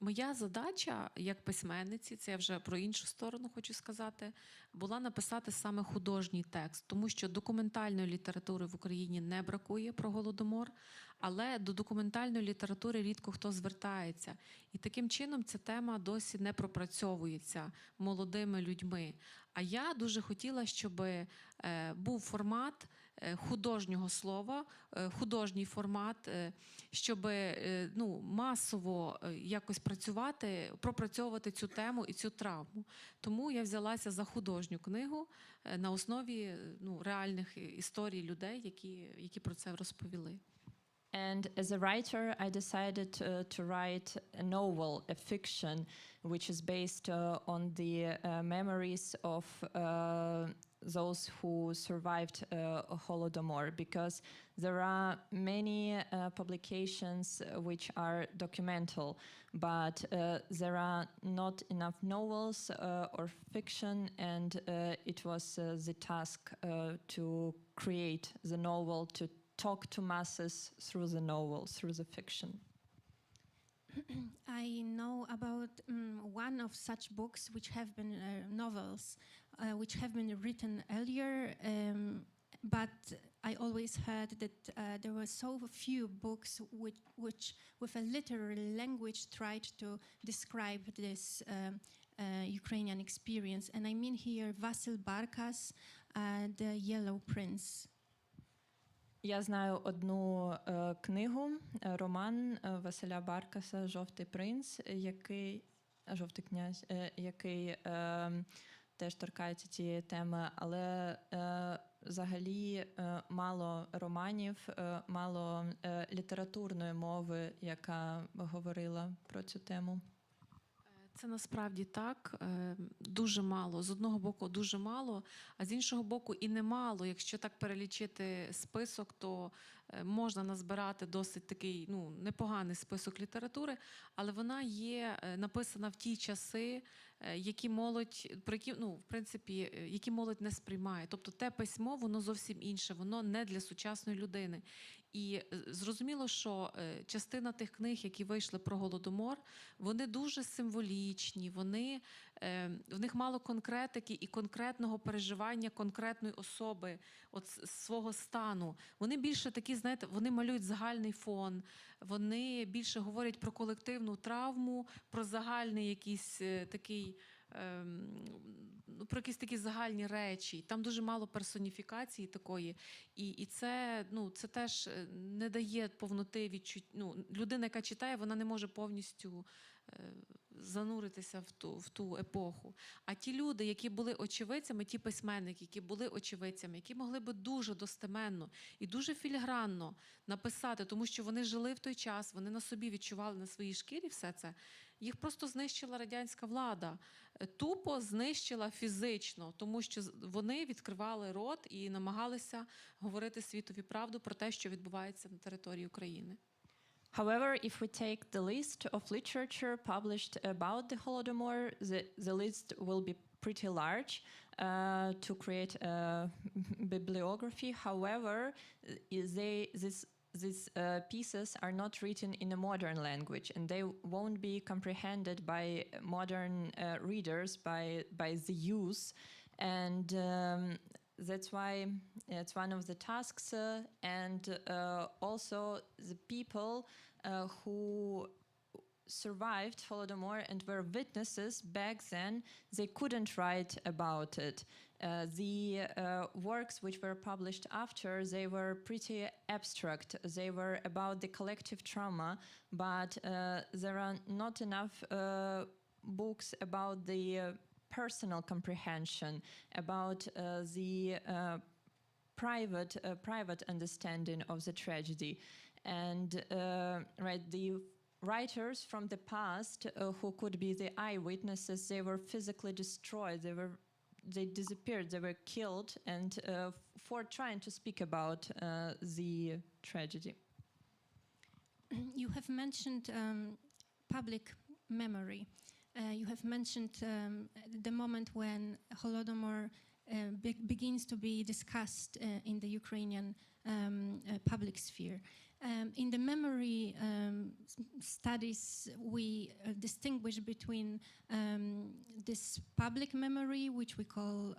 Моя задача як письменниці, це я вже про іншу сторону хочу сказати, була написати саме художній текст, тому що документальної літератури в Україні не бракує про Голодомор, але до документальної літератури рідко хто звертається. І таким чином ця тема досі не пропрацьовується молодими людьми. А я дуже хотіла, щоб був формат художнього слова, художній формат, щоб масово якось пропрацьовувати цю тему і цю травму. Тому я взялася за художню книгу на основі реальних історій людей, які про це розповіли. And as a writer, I decided to write a novel, a fiction, which is based on the memories of those who survived Holodomor, because there are many publications which are documental, but there are not enough novels or fiction, and it was the task to create the novel, to talk to masses through the novel, through the fiction. I know about one of such books which have been novels, which have been written earlier, but I always heard that there were so few books which with a literary language tried to describe this Ukrainian experience. And I mean here Vasil Barkas, The Yellow Prince. Я знаю одну книгу, роман Василя Баркаса «Жовтий принц», «Жовтий князь», який теж торкається цієї теми, але взагалі мало романів, мало літературної мови, яка говорила про цю тему. Це насправді так, дуже мало. З одного боку дуже мало, а з іншого боку і немало. Якщо так перелічити список, то можна назбирати досить такий непоганий список літератури, але вона є написана в ті часи, які молодь, які молодь не сприймає. Тобто те письмо, воно зовсім інше, воно не для сучасної людини. І зрозуміло, що частина тих книг, які вийшли про Голодомор, вони дуже символічні, в них мало конкретики і конкретного переживання конкретної особи, свого стану. Вони більше такі, знаєте, вони малюють загальний фон, вони більше говорять про колективну травму, про загальний якийсь такий, про якісь такі загальні речі. Там дуже мало персоніфікації такої. І це теж не дає повноти відчуття. Людина, яка читає, вона не може повністю зануритися в ту епоху. А ті люди, які були очевидцями, ті письменники, які були очевидцями, які могли би дуже достеменно і дуже філігранно написати, тому що вони жили в той час, вони на собі відчували, на своїй шкірі все це, їх просто знищила радянська влада. Тупо знищила фізично, тому що вони відкривали рот і намагалися говорити світові правду про те, що відбувається на території України. However, if we take the list of literature published about the Holodomor, the list will be pretty large to create a bibliography. However, these pieces are not written in a modern language, and they won't be comprehended by modern readers, by the youth, and that's why it's one of the tasks, and also the people who survived Holodomor and were witnesses back then, they couldn't write about it. The works which were published after, they were pretty abstract. They were about the collective trauma, but there are not enough books about the personal comprehension, about the private understanding of the tragedy. And the writers from the past who could be the eyewitnesses, they were physically destroyed. They disappeared. They were killed, and for trying to speak about the tragedy. You have mentioned public memory. You have mentioned the moment when Holodomor begins to be discussed in the Ukrainian public sphere. In the memory studies, we distinguish between this public memory, which we call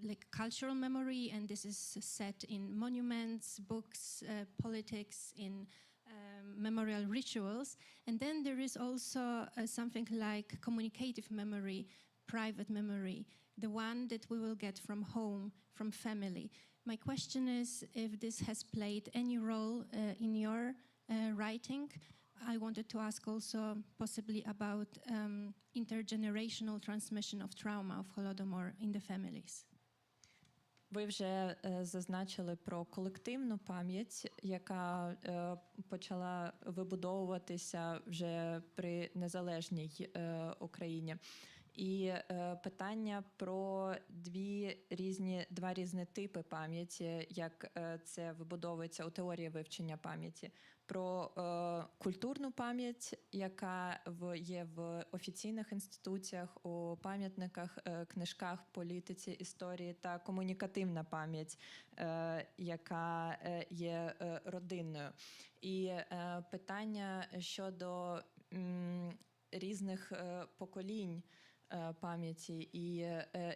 like cultural memory, and this is set in monuments, books, politics, in memorial rituals. And then there is also something like communicative memory, private memory, the one that we will get from home, from family. My question is if this has played any role in your writing. I wanted to ask also possibly about intergenerational transmission of trauma of Holodomor in the families. Ви вже зазначили про колективну пам'ять, яка почала вибудовуватися вже при незалежній Україні. І питання про два різні типи пам'яті, як це вибудовується у теорії вивчення пам'яті. Про культурну пам'ять, яка є в офіційних інституціях, у пам'ятниках, книжках, політиці, історії, та комунікативна пам'ять, яка є родинною. І питання щодо різних поколінь пам'яті і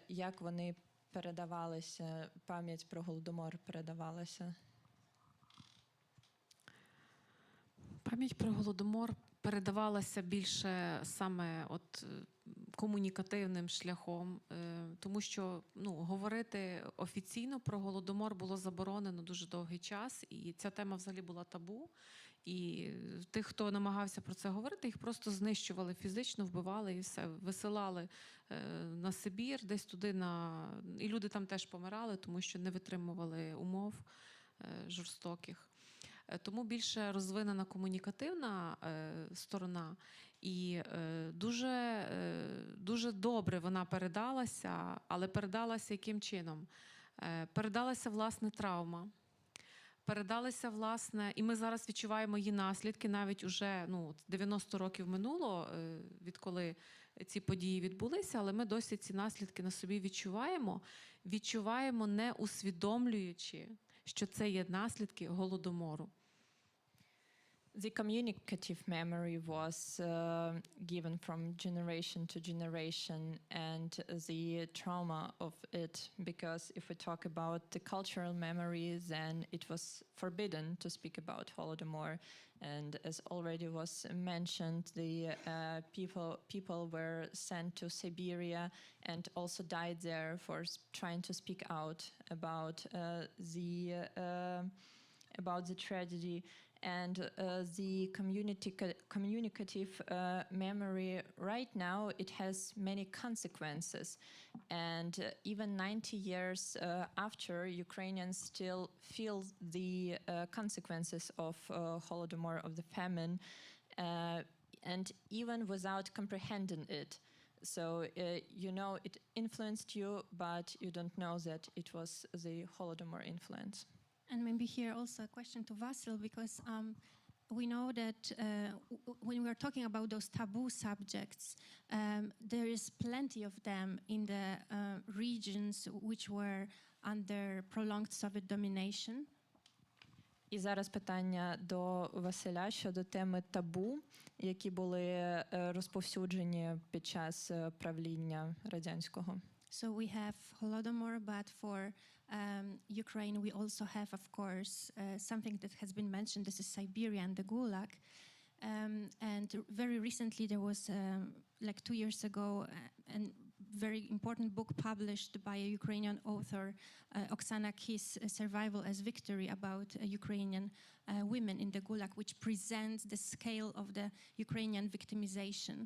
як вони передавалися, пам'ять про Голодомор передавалася. Пам'ять про Голодомор передавалася більше саме комунікативним шляхом, тому що говорити офіційно про Голодомор було заборонено дуже довгий час, і ця тема взагалі була табу. І тих, хто намагався про це говорити, їх просто знищували фізично, вбивали і все, висилали на Сибір, десь туди і люди там теж помирали, тому що не витримували умов жорстоких. Тому більше розвинена комунікативна сторона, і дуже добре вона передалася, але передалася яким чином? Передалася, власне, травма. Передалися, власне, і ми зараз відчуваємо її наслідки, навіть уже 90 років минуло, відколи ці події відбулися, але ми досі ці наслідки на собі відчуваємо, не усвідомлюючи, що це є наслідки Голодомору. The communicative memory was given from generation to generation, and the trauma of it, because if we talk about the cultural memory, then it was forbidden to speak about Holodomor. And as already was mentioned, the people were sent to Siberia and also died there for trying to speak out about the tragedy. And the communicative memory right now, it has many consequences. And even 90 years after, Ukrainians still feel the consequences of Holodomor, of the famine, and even without comprehending it. So, it influenced you, but you don't know that it was the Holodomor influence. And maybe here also a question to Vasil, because we know that when we are talking about those taboo subjects, there is plenty of them in the regions which were under prolonged Soviet domination. І зараз питання до Василя щодо теми табу, які були розповсюджені під час правління радянського. So we have Holodomor, but for Ukraine we also have, of course, something that has been mentioned. This is Siberia and the Gulag. And very recently there was, like 2 years ago, a very important book published by a Ukrainian author, Oksana Kis, Survival as Victory, about Ukrainian women in the Gulag, which presents the scale of the Ukrainian victimization.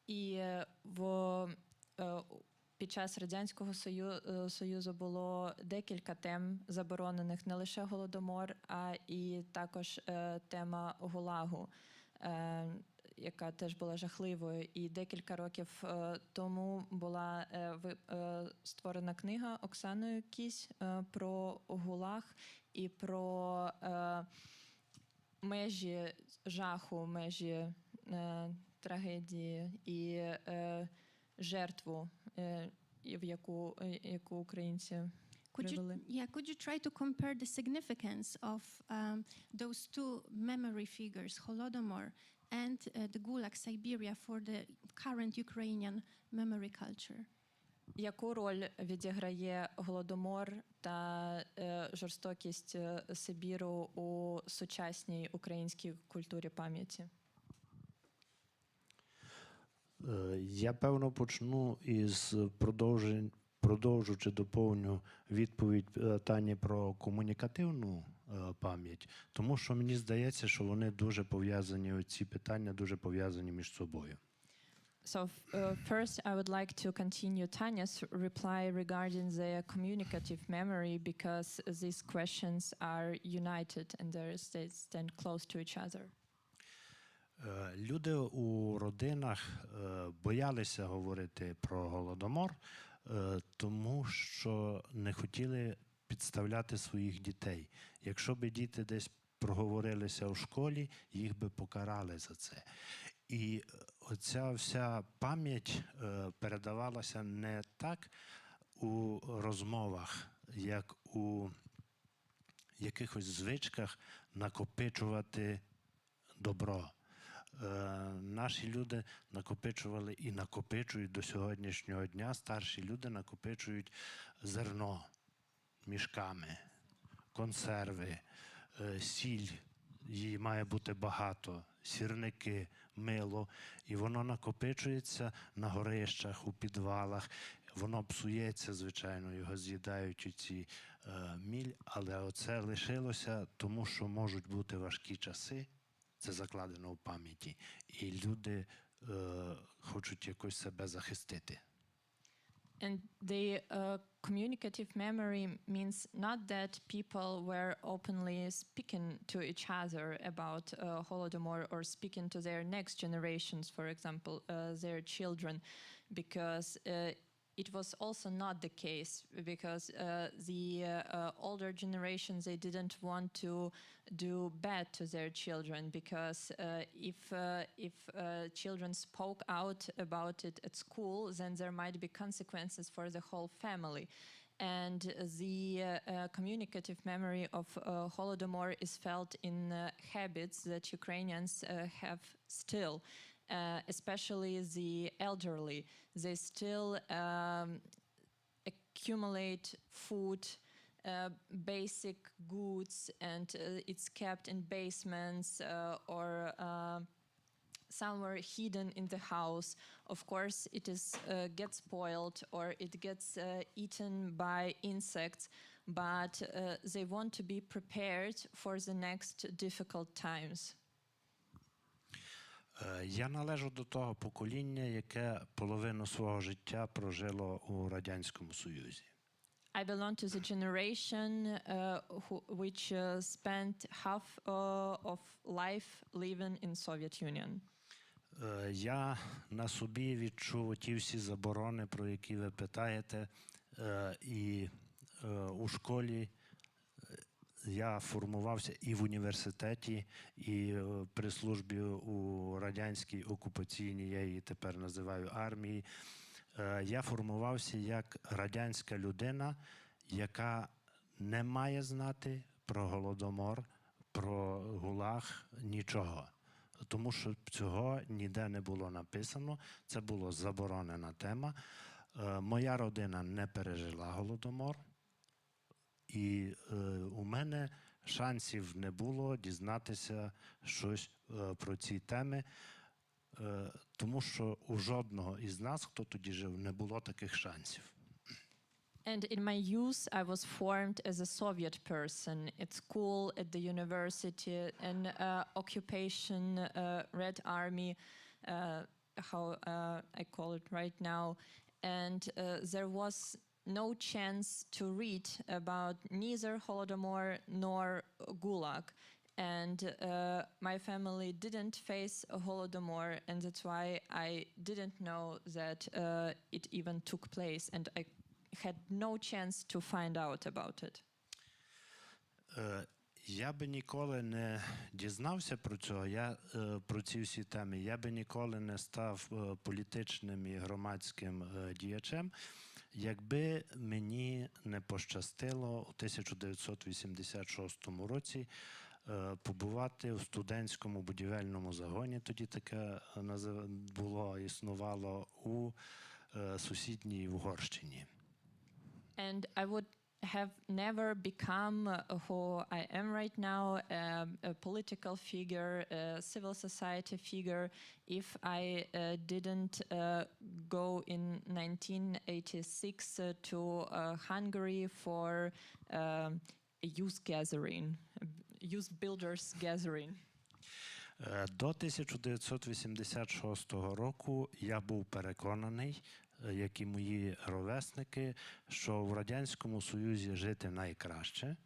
І під час Радянського Союзу було декілька тем заборонених, не лише Голодомор, а і також тема ГУЛАГу, яка теж була жахливою. І декілька років тому була створена книга Оксаною Кісь про ГУЛАГ і про межі жаху, межі трагедії і жертву в яку українці привели. Could you try to compare the significance of those two memory figures, Holodomor and the Gulag Siberia, for the current Ukrainian memory culture? Яку роль відіграє Голодомор та жорстокість Сибіру у сучасній українській культурі пам'яті? Я, певно, почну із продовжу чи доповню відповідь Тані про комунікативну пам'ять, тому що мені здається, що вони дуже пов'язані, ці питання дуже пов'язані між собою. So first, I would like to continue Tanya's reply regarding the communicative memory, because these questions are united and they stand close to each other. Люди у родинах боялися говорити про Голодомор, тому що не хотіли підставляти своїх дітей. Якщо б діти десь проговорилися у школі, їх би покарали за це. І оця вся пам'ять передавалася не так у розмовах, як у якихось звичках накопичувати добро. Наші люди накопичували і накопичують до сьогоднішнього дня, старші люди накопичують зерно мішками, консерви, сіль, її має бути багато, сірники, мило, і воно накопичується на горищах, у підвалах, воно псується, звичайно, його з'їдають у ці міль, але оце лишилося, тому що можуть бути важкі часи, це закладено в пам'яті, і люди хочуть якось себе захистити. And the communicative memory means not that people were openly speaking to each other about Holodomor or speaking to their next generations, for example, their children, because it was also not the case, because the older generations, they didn't want to do bad to their children, because if children spoke out about it at school, then there might be consequences for the whole family. And the communicative memory of Holodomor is felt in habits that Ukrainians have still. Especially the elderly, they still accumulate food, basic goods, and it's kept in basements or somewhere hidden in the house. Of course, it gets spoiled or it gets eaten by insects, but they want to be prepared for the next difficult times. Я належу до того покоління, яке половину свого життя прожило у Радянському Союзі. I belong to the generation which spent half of life living in Soviet Union. Я на собі відчув ті всі заборони, про які ви питаєте, і у школі я формувався і в університеті, і при службі у радянській окупаційній, я її тепер називаю армії. Я формувався як радянська людина, яка не має знати про Голодомор, про ГУЛАГ, нічого. Тому що цього ніде не було написано, це була заборонена тема. Моя родина не пережила Голодомор. І у мене шансів не було дізнатися щось про ці теми, тому що у жодного із нас, хто тоді жив, не було таких шансів. And in my youth, I was formed as a Soviet person at school, at the university, in occupation, Red Army, how I call it right now. And there was no chance to read about neither Holodomor nor Gulag. And my family didn't face a Holodomor, and that's why I didn't know that it even took place, and I had no chance to find out about it. Я би ніколи не дізнався про цього, про ці всі теми. Я би ніколи не став політичним і громадським діячем, Якби мені не пощастило у 1986 році побувати в студентському будівельному загоні, тоді таке існувало у сусідній Угорщині. And I would have never become who I am right now, a political figure, a civil society figure, if I didn't go in 1986 to Hungary for a youth gathering, youth builders gathering. До 1986 року я був переконаний, як і мої ровесники, що в Радянському Союзі жити найкраще,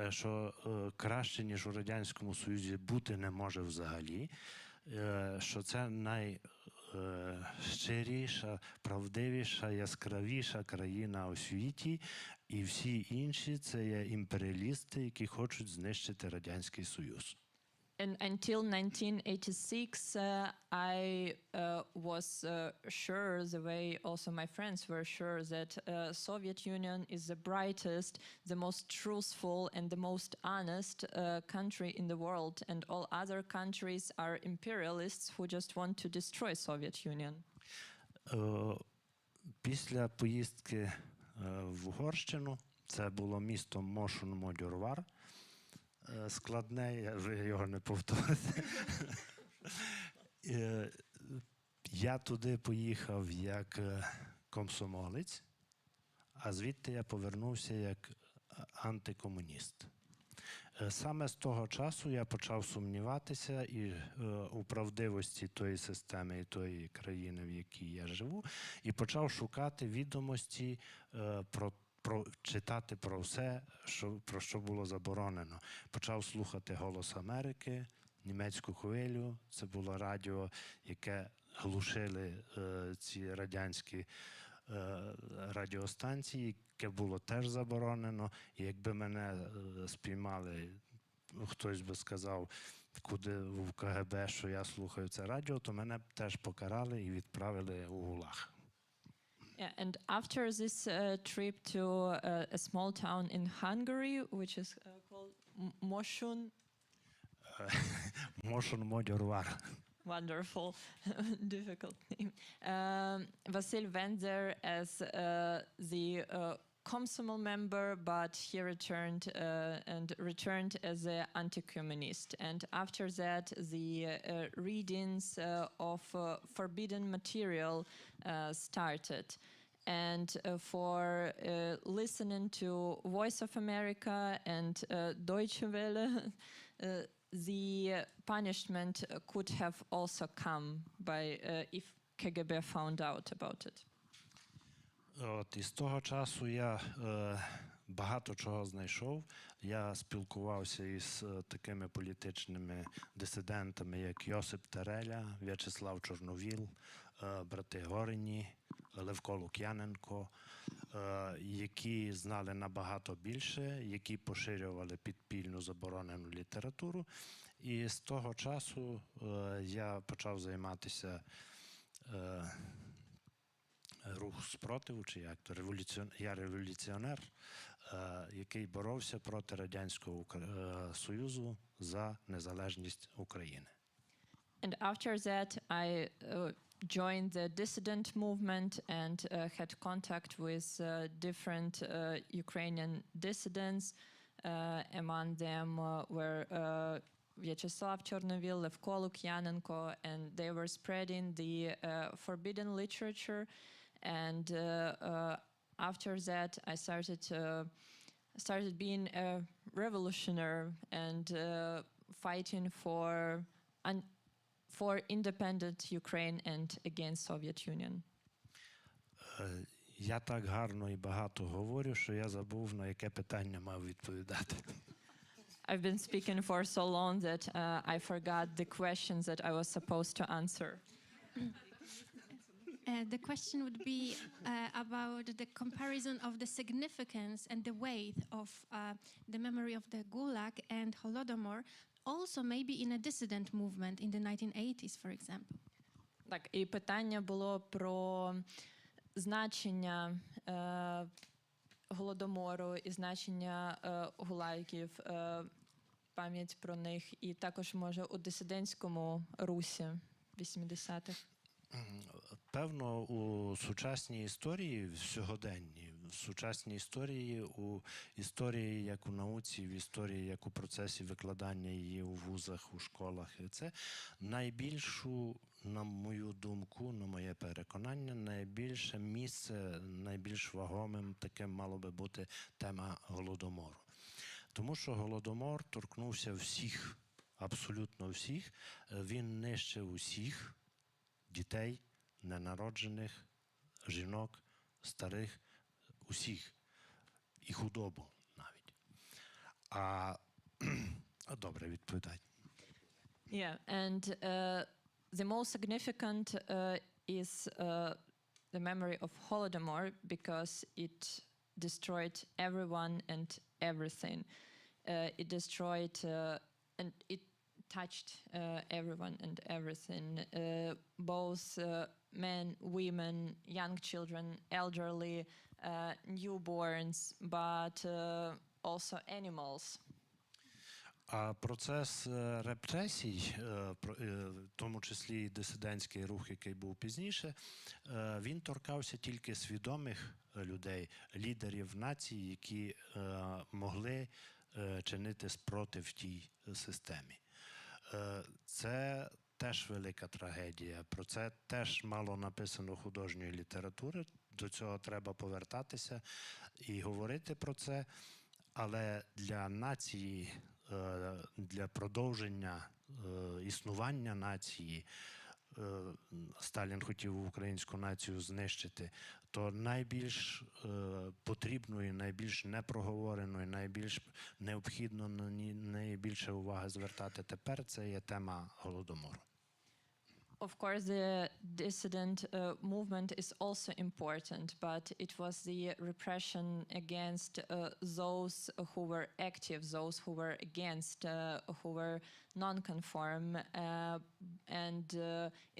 що краще, ніж у Радянському Союзі, бути не може взагалі, що це найщиріша, правдивіша, яскравіша країна у світі, і всі інші – це є імперіалісти, які хочуть знищити Радянський Союз. And until 1986, I was sure, the way also my friends were sure, that Soviet Union is the brightest, the most truthful, and the most honest country in the world, and all other countries are imperialists who just want to destroy Soviet Union. Після поїздки в Угорщину, це було місто Мошон-Модьорвар, складне, ви його не повторите. Я туди поїхав як комсомолець, а звідти я повернувся як антикомуніст. Саме з того часу я почав сумніватися і у правдивості тої системи і тої країни, в якій я живу, і почав шукати відомості читати про все, про що було заборонено. Почав слухати «Голос Америки», німецьку хвилю. Це було радіо, яке глушили ці радянські радіостанції, яке було теж заборонено. І якби мене спіймали, хтось би сказав, куди в КГБ, що я слухаю це радіо, то мене б теж покарали і відправили у ГУЛАГ. Yeah, and after this trip to a small town in Hungary, which is called Moson. Moson-Modiorvar. Wonderful, difficult name. Vasil went there as the Komsomol member, but he returned as an anti-communist. And after that, the readings of forbidden material started. And for listening to Voice of America and Deutsche Welle, the punishment could have also come by if KGB found out about it. І з того часу я багато чого знайшов. Я спілкувався із такими політичними дисидентами, як Йосип Тереля, В'ячеслав Чорновіл, брати Горині, Левко Лук'яненко, які знали набагато більше, які поширювали підпільну заборонену літературу. І з того часу я почав займатися рух спротиву, чи як то, я революціонер, який боровся проти Радянського Союзу за незалежність України. And after that, I joined the dissident movement and had contact with different Ukrainian dissidents. Among them were Vyacheslav Chornovil, Levko Lukyanenko, and they were spreading the forbidden literature. And after that, I started being a revolutionary and fighting for independent Ukraine and against Soviet Union. Я так гарно і багато говорю, що я забув, на яке питання мав відповідати. I've been speaking for so long that I forgot the questions that I was supposed to answer. The question would be about the comparison of the significance and the weight of the memory of the Gulag and Holodomor, also maybe in a dissident movement in the 1980s, for example. Так, і питання було про значення Голодомору і значення гулагів, пам'ять про них, і також, може, у дисидентському русі 80-х? Певно, у сучасній історії, в сьогоденній, в сучасній історії, у історії як у науці, в історії як у процесі викладання її у вузах, у школах. І це найбільшу, на мою думку, на моє переконання, найбільше місце, найбільш вагомим таким мало би бути тема Голодомору. Тому що Голодомор торкнувся всіх, абсолютно всіх, він нищив усіх дітей, ненароджених, жінок, старих, усіх, і худобу навіть. Добре, відповідайте. Yeah, and the most significant is the memory of Holodomor because it destroyed everyone and everything. It destroyed and it touched everyone and everything, both men, women, young children, elderly, newborns, but also animals. А процес репресій, в тому числі і дисидентський рух, який був пізніше, він торкався тільки свідомих людей, лідерів націй, які могли чинити спротив тій системі. Це теж велика трагедія, про це теж мало написано художньої літератури, до цього треба повертатися і говорити про це, але для нації, для продовження існування нації, Сталін хотів українську націю знищити, то найбільш потрібною, найбільш непроговореною, найбільш необхідно на найбільше уваги звертати тепер, це є тема Голодомору. Of course, the dissident movement is also important, but it was the repression against those who were active, those who were against, who were non-conform, and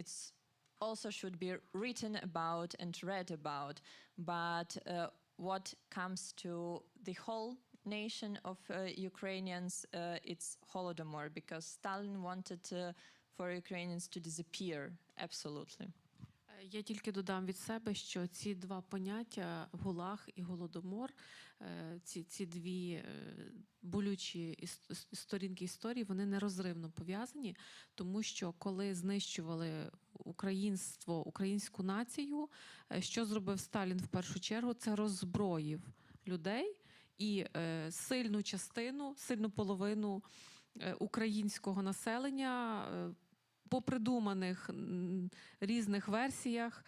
it's also should be written about and read about. But what comes to the whole nation of Ukrainians, it's Holodomor, because Stalin wanted for Ukrainians to disappear, absolutely. Я тільки додам від себе, що ці два поняття ГУЛАГ і Голодомор, ці дві болючі сторінки історії, вони нерозривно пов'язані, тому що коли знищували українство, українську націю, що зробив Сталін в першу чергу? Це роззброїв людей і сильну частину, сильну половину українського населення по придуманих різних версіях,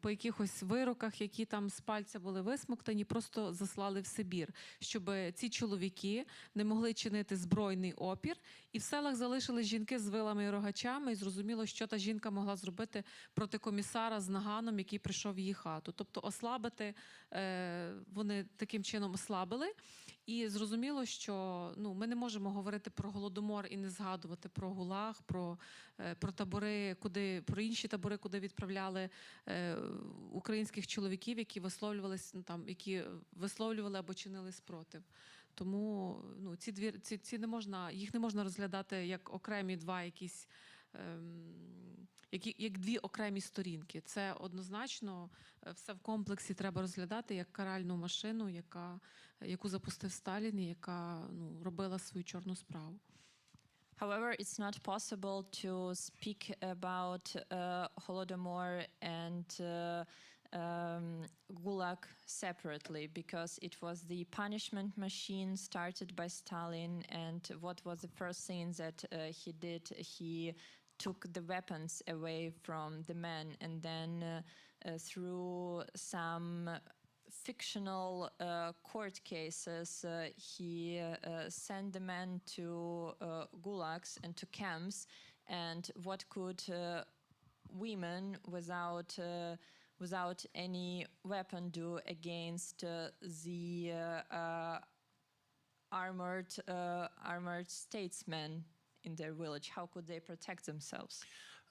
по якихось вироках, які там з пальця були висмоктані, просто заслали в Сибір, щоб ці чоловіки не могли чинити збройний опір, і в селах залишились жінки з вилами і рогачами, і зрозуміло, що та жінка могла зробити проти комісара з наганом, який прийшов в її хату. Тобто ослабити, вони таким чином ослабили. І зрозуміло, що ми не можемо говорити про Голодомор і не згадувати про ГУЛАГ, про табори, про інші табори, куди відправляли українських чоловіків, які висловлювали або чинили спротив. Тому їх не можна розглядати як окремі два якісь, як дві окремі сторінки. Це однозначно все в комплексі треба розглядати як каральну машину, яку запустив Сталін і яка робила свою чорну справу. However, it's not possible to speak about Holodomor and Gulag separately, because it was the punishment machine started by Stalin, and what was the first thing that he did? He took the weapons away from the men, and then through some fictional court cases, he sent the men to gulags and to camps, and what could women without any weapon do against the armored statesmen in their village? How could they protect themselves?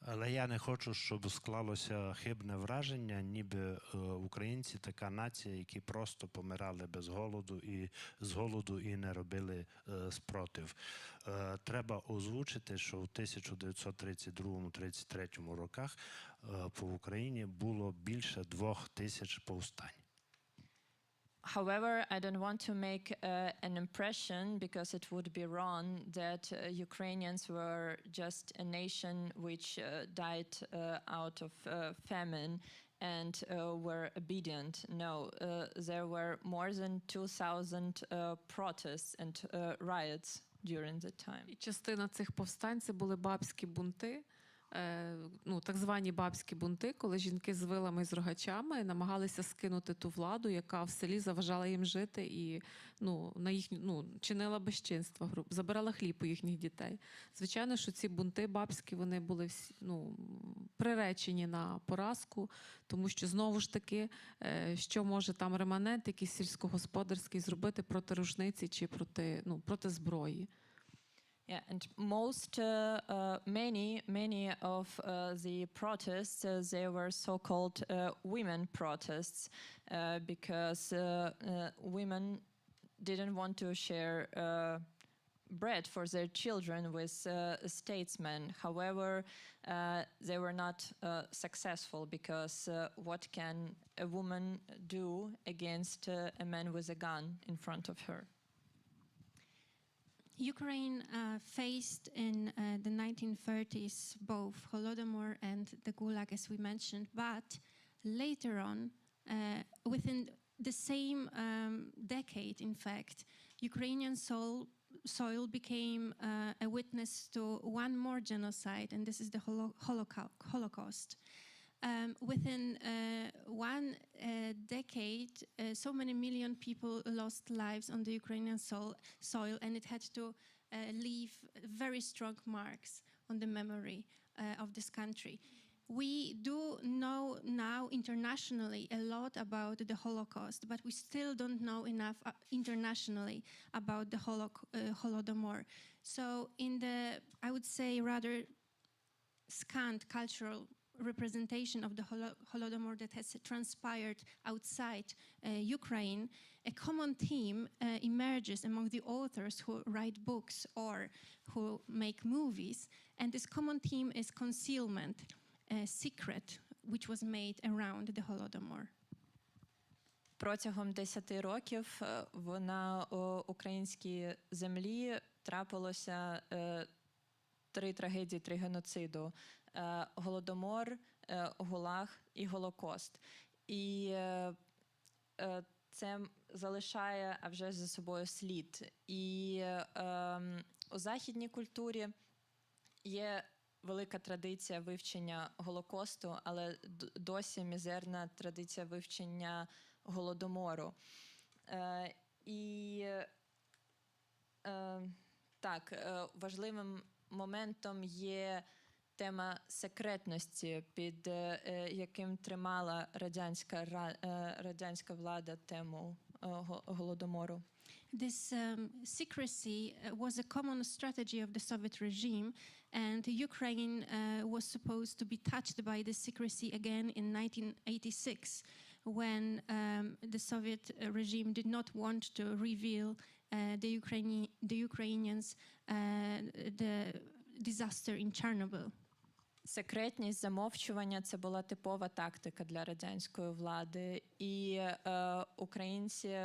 Але я не хочу, щоб склалося хибне враження, ніби українці така нація, які просто помирали без голоду і з голоду і не робили спротив. Треба озвучити, що в 1932-33 роках по Україні було більше 2000 повстань. However, I don't want to make an impression, because it would be wrong, that Ukrainians were just a nation which died out of famine and were obedient. No, there were more than 2,000 protests and riots during the time. І частина цих повстань – це були бабські бунти, так звані бабські бунти, коли жінки з вилами і з рогачами намагалися скинути ту владу, яка в селі заважала їм жити і чинила безчинства, забирала хліб у їхніх дітей. Звичайно, що ці бунти бабські, вони були приречені на поразку, тому що, знову ж таки, що може там реманент якийсь сільськогосподарський зробити проти рушниці чи проти зброї. Yeah, and many of the protests, they were so-called women protests, because women didn't want to share bread for their children with statesmen. However, they were not successful, because what can a woman do against a man with a gun in front of her? Ukraine faced in the 1930s both Holodomor and the Gulag, as we mentioned, but later on, within the same decade, in fact, Ukrainian soil became a witness to one more genocide, and this is the Holocaust. Within one decade, so many million people lost lives on the Ukrainian soil, and it had to leave very strong marks on the memory of this country. We do know now internationally a lot about the Holocaust, but we still don't know enough internationally about the Holodomor. So in the, I would say, rather scant cultural representation of the Holodomor that has transpired outside Ukraine, a common theme emerges among the authors who write books or who make movies, and this common theme is concealment, a secret which was made around the Holodomor. Протягом 10 років на українській землі трапилося 3 трагедії, 3 геноциду. Голодомор, Гулаг і Голокост. І це залишає, а вже за собою слід. І у західній культурі є велика традиція вивчення Голокосту, але досі мізерна традиція вивчення Голодомору. Важливим моментом є тема секретності, під яким тримала радянська влада тему Голодомору. This secrecy was a common strategy of the Soviet regime, and Ukraine was supposed to be touched by this secrecy again in 1986, when the Soviet regime did not want to reveal the Ukrainians the disaster in Chernobyl. Секретність, замовчування – це була типова тактика для радянської влади. І українці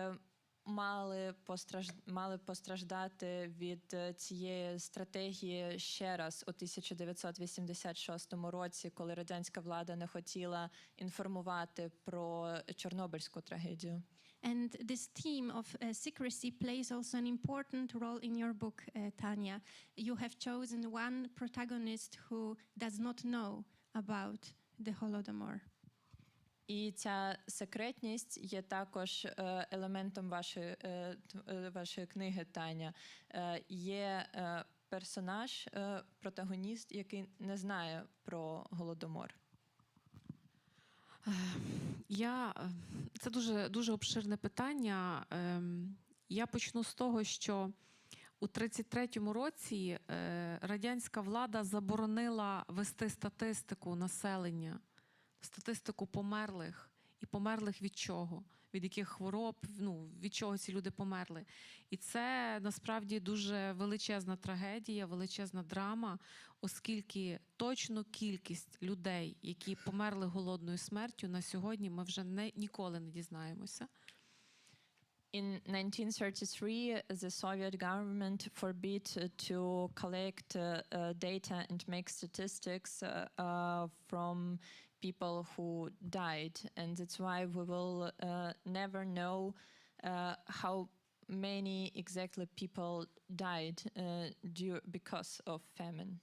мали постраждати від цієї стратегії ще раз у 1986 році, коли радянська влада не хотіла інформувати про Чорнобильську трагедію. And this theme of secrecy plays also an important role in your book, Tanya. You have chosen one protagonist who does not know about the Holodomor. І ця секретність є також елементом вашої книги, Таня. Є персонаж, протагоніст, який не знає про Голодомор. Це дуже обширне питання. Я почну з того, що У 1933 році радянська влада заборонила вести статистику населення, статистику померлих. І померлих від чого? Від яких хвороб, від чого ці люди померли. І це насправді дуже величезна трагедія, величезна драма, оскільки точну кількість людей, які померли голодною смертю, на сьогодні ми вже ніколи не дізнаємося. In 1933, the Soviet government forbid to collect data and make statistics from people who died, and that's why we will never know how many exactly people died because of famine.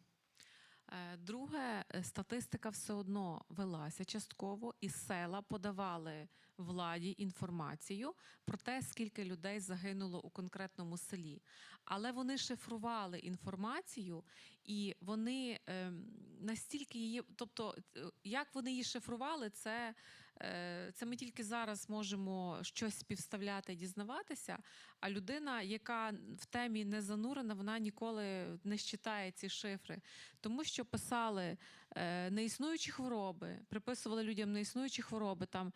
Друге, статистика все одно велася частково, і села подавали владі інформацію про те, скільки людей загинуло у конкретному селі. Але вони шифрували інформацію, і вони настільки її, тобто, як вони її шифрували, це ми тільки зараз можемо щось співставляти і дізнаватися, а людина, яка в темі не занурена, вона ніколи не считає ці шифри. Тому що писали неіснуючі хвороби, приписували людям неіснуючі хвороби, там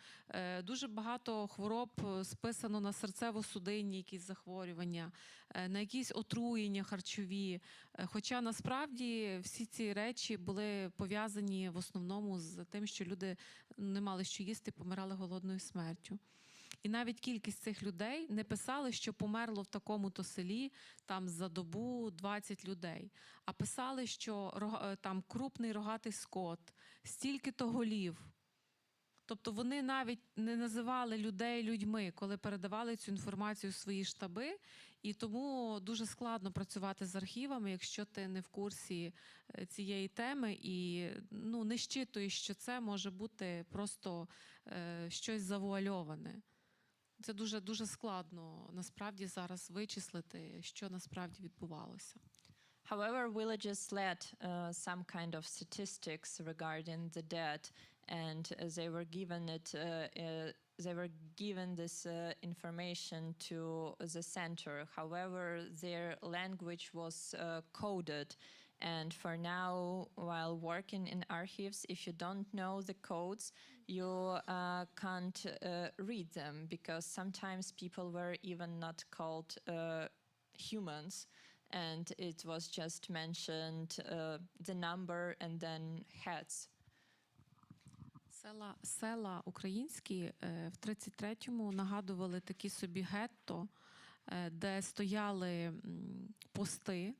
дуже багато хвороб списано на серцево-судинні якісь захворювання, на якісь отруєння харчові. Хоча насправді всі ці речі були пов'язані в основному з тим, що люди не мали що їсти, помирали голодною смертю. І навіть кількість цих людей не писали, що померло в такому-то селі там за добу 20 людей, а писали, що там крупний рогатий скот, стільки-то голів. Тобто вони навіть не називали людей людьми, коли передавали цю інформацію в свої штаби, і тому дуже складно працювати з архівами, якщо ти не в курсі цієї теми і не щитуєш, що це може бути просто щось завуальоване. Це дуже складно насправді зараз вичислити, що насправді відбувалося. However, villages led some kind of statistics regarding the dead, and they were given this information to the center. However, their language was coded, and for now, while working in archives, if you don't know the codes, you can't read them, because sometimes people were even not called humans, and it was just mentioned the number and then heads. Села українські в 33-му нагадували такі собі гетто, де стояли пости,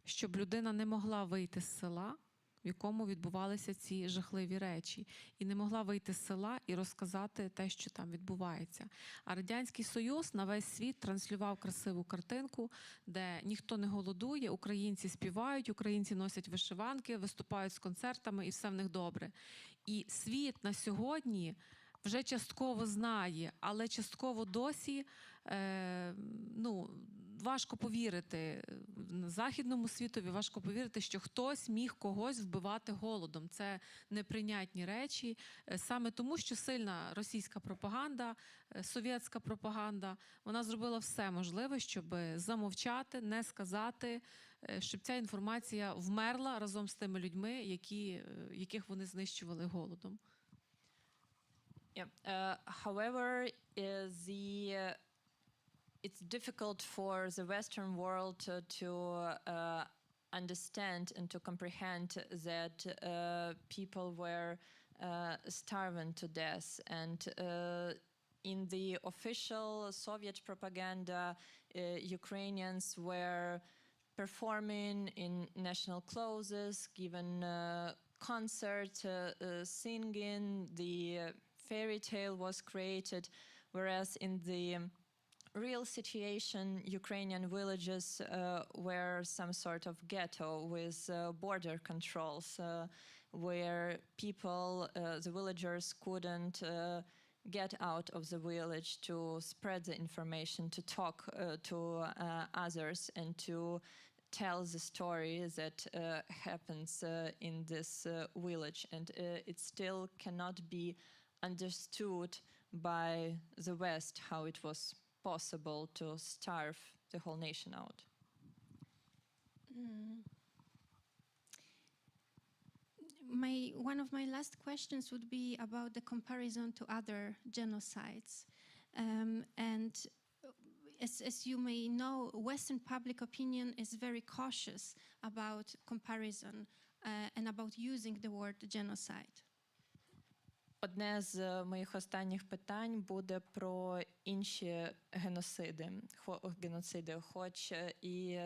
щоб людина не могла вийти з села, в якому відбувалися ці жахливі речі. І не могла вийти з села і розказати те, що там відбувається. А Радянський Союз на весь світ транслював красиву картинку, де ніхто не голодує, українці співають, українці носять вишиванки, виступають з концертами і все в них добре. І світ на сьогодні вже частково знає, але частково досі важко повірити, західному світові важко повірити, що хтось міг когось вбивати голодом. Це неприйнятні речі, саме тому, що сильна російська пропаганда, совєтська пропаганда, вона зробила все можливе, щоб замовчати, не сказати, щоб ця інформація вмерла разом з тими людьми, яких вони знищували голодом. Yeah. However, it's difficult for the Western world to understand and to comprehend that people were starving to death. And in the official Soviet propaganda, Ukrainians were performing in national clothes, given concerts, singing, the fairy tale was created, whereas in the real situation, Ukrainian villages were some sort of ghetto with border controls, where people, the villagers, couldn't get out of the village to spread the information, to talk to others, and to tell the story that happens in this village. And it still cannot be understood by the West how it was possible to starve the whole nation out. one of my last questions would be about the comparison to other genocides. And as you may know, Western public opinion is very cautious about comparison and about using the word genocide. Одне з моїх останніх питань буде про інші геноциди, хоч і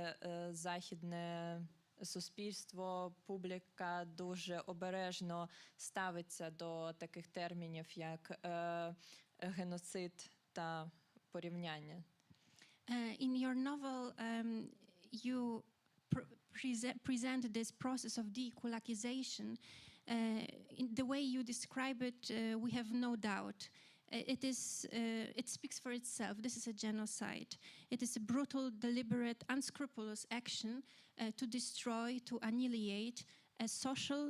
західне суспільство, публіка дуже обережно ставиться до таких термінів, як геноцид та порівняння. In your novel, you present this process of decolonization. In the way you describe it, we have no doubt. It speaks for itself. This is a genocide. It is a brutal, deliberate, unscrupulous action to destroy, to annihilate a social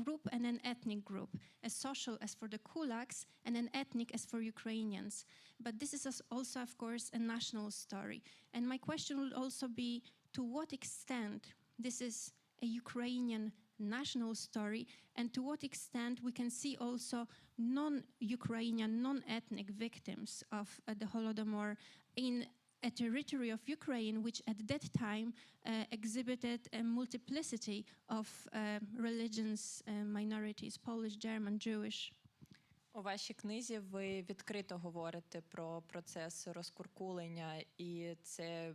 group and an ethnic group, as social as for the kulaks and an ethnic as for Ukrainians. But this is also, of course, a national story. And my question would also be, to what extent this is a Ukrainian national story, and to what extent we can see also non-Ukrainian, non-ethnic victims of the Holodomor in a territory of Ukraine, which at that time exhibited a multiplicity of religions, minorities, Polish, German, Jewish. У вашій книзі ви відкрито говорите про процес розкуркулення, і цей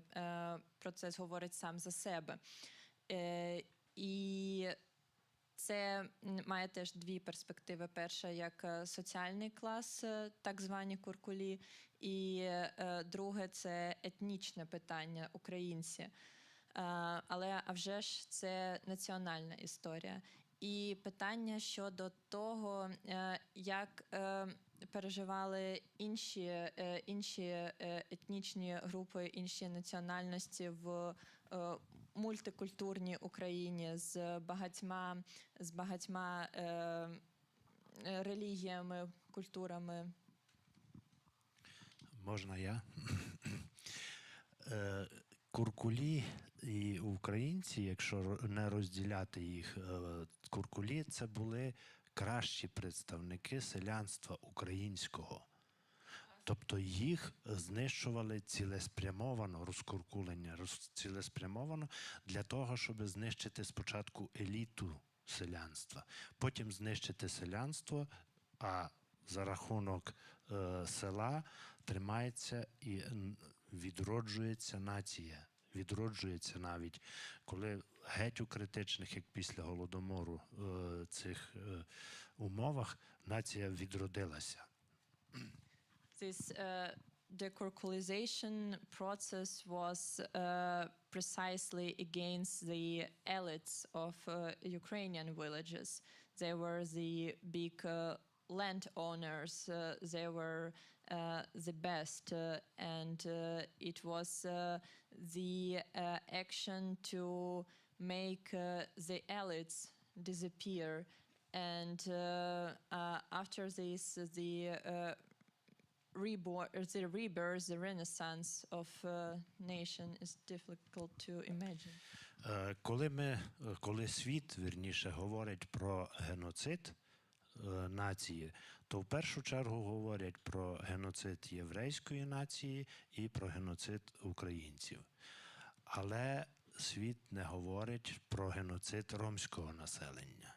процес говорить сам за себе. І це має теж дві перспективи. Перша, як соціальний клас, так звані куркулі, і друге – це етнічне питання, українці. Але, а вже ж, це національна історія. І питання щодо того, як переживали інші етнічні групи, інші національності в мультикультурній Україні з багатьма релігіями, культурами. Можна я? Куркулі і українці, якщо не розділяти їх, куркулі – це були кращі представники селянства українського. Тобто їх знищували цілеспрямовано, розкуркулення цілеспрямовано для того, щоб знищити спочатку еліту селянства, потім знищити селянство, а за рахунок села тримається і відроджується нація. Відроджується навіть, коли геть у критичних, як після Голодомору, цих умовах, нація відродилася. This decolonization process was precisely against the elites of Ukrainian villages. They were the big landowners. They were the best, and it was the action to make the elites disappear. And after this, the rebirth, the renaissance of nation is difficult to imagine. Коли світ, вірніше, говорить про геноцид нації, то в першу чергу говорять про геноцид єврейської нації і про геноцид українців. Але світ не говорить про геноцид ромського населення.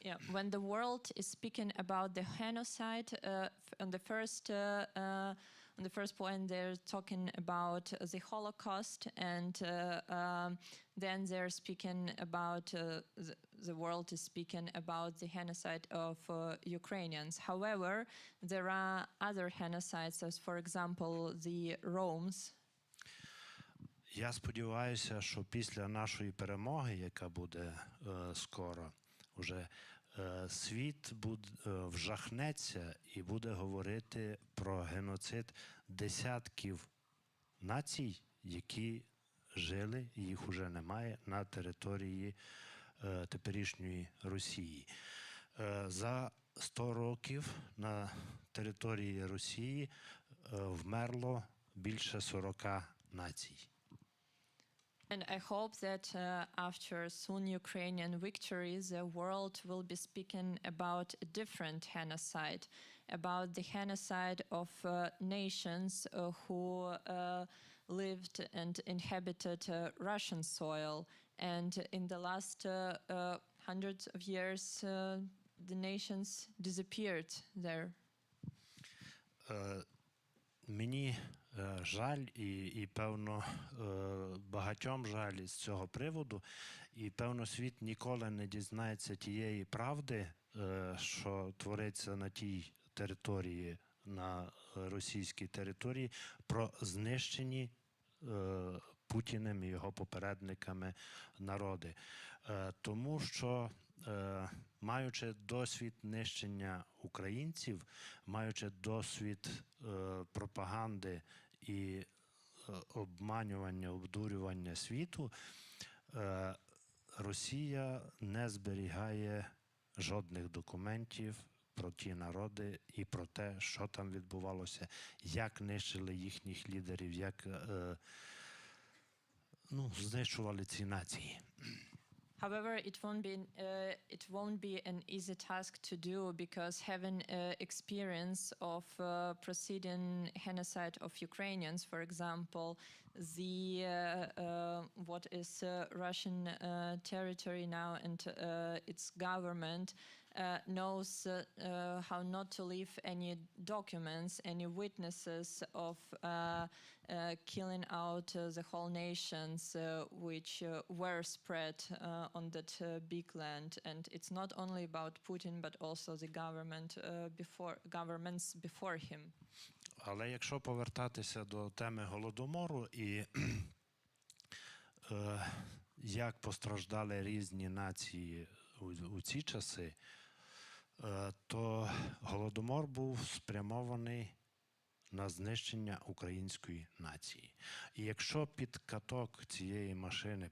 Yeah, when the world is speaking about the genocide, on the first point they're talking about the Holocaust, and then they're speaking about the world is speaking about the genocide of Ukrainians. However, there are other genocides, as for example the Roms. Я сподіваюся, що після нашої перемоги, яка буде скоро, уже світ вжахнеться і буде говорити про геноцид десятків націй, які жили, їх уже немає, на території теперішньої Росії. За 100 років на території Росії вмерло більше 40 націй. And I hope that after soon Ukrainian victory, the world will be speaking about a different genocide, about the genocide of nations who lived and inhabited Russian soil. And in the last hundreds of years, the nations disappeared there. Мені жаль і певно, багатьом жаль з цього приводу. І, певно, світ ніколи не дізнається тієї правди, що твориться на тій території, на російській території, про знищені Путіним і його попередниками народи. Тому що, маючи досвід нищення українців, маючи досвід пропаганди і обманювання, обдурювання світу, Росія не зберігає жодних документів про ті народи і про те, що там відбувалося, як нищили їхніх лідерів, як знищували ці нації. However, it won't be an easy task to do, because having experience of preceding genocide of Ukrainians, for example, the what is Russian territory now and its government knows how not to leave any documents, any witnesses of killing out the whole nations which were spread on that big land. And it's not only about Putin, but also the governments before him. Але якщо повертатися до теми Голодомору і як постраждали різні нації у ці часи, то Голодомор був спрямований на знищення української нації. І якщо під каток цієї машини,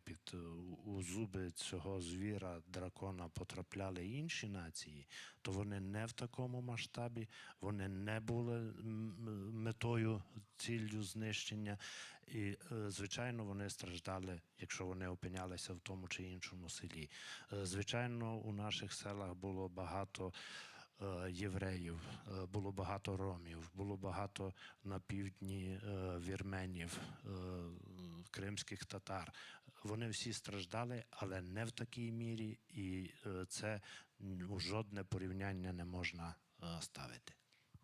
у зуби цього звіра, дракона потрапляли інші нації, то вони не в такому масштабі, вони не були метою, ціллю знищення. І, звичайно, вони страждали, якщо вони опинялися в тому чи іншому селі. Звичайно, у наших селах було багато євреїв, було багато ромів, було багато на півдні вірменів, кримських татар. Вони всі страждали, але не в такій мірі, і це у жодне порівняння не можна ставити.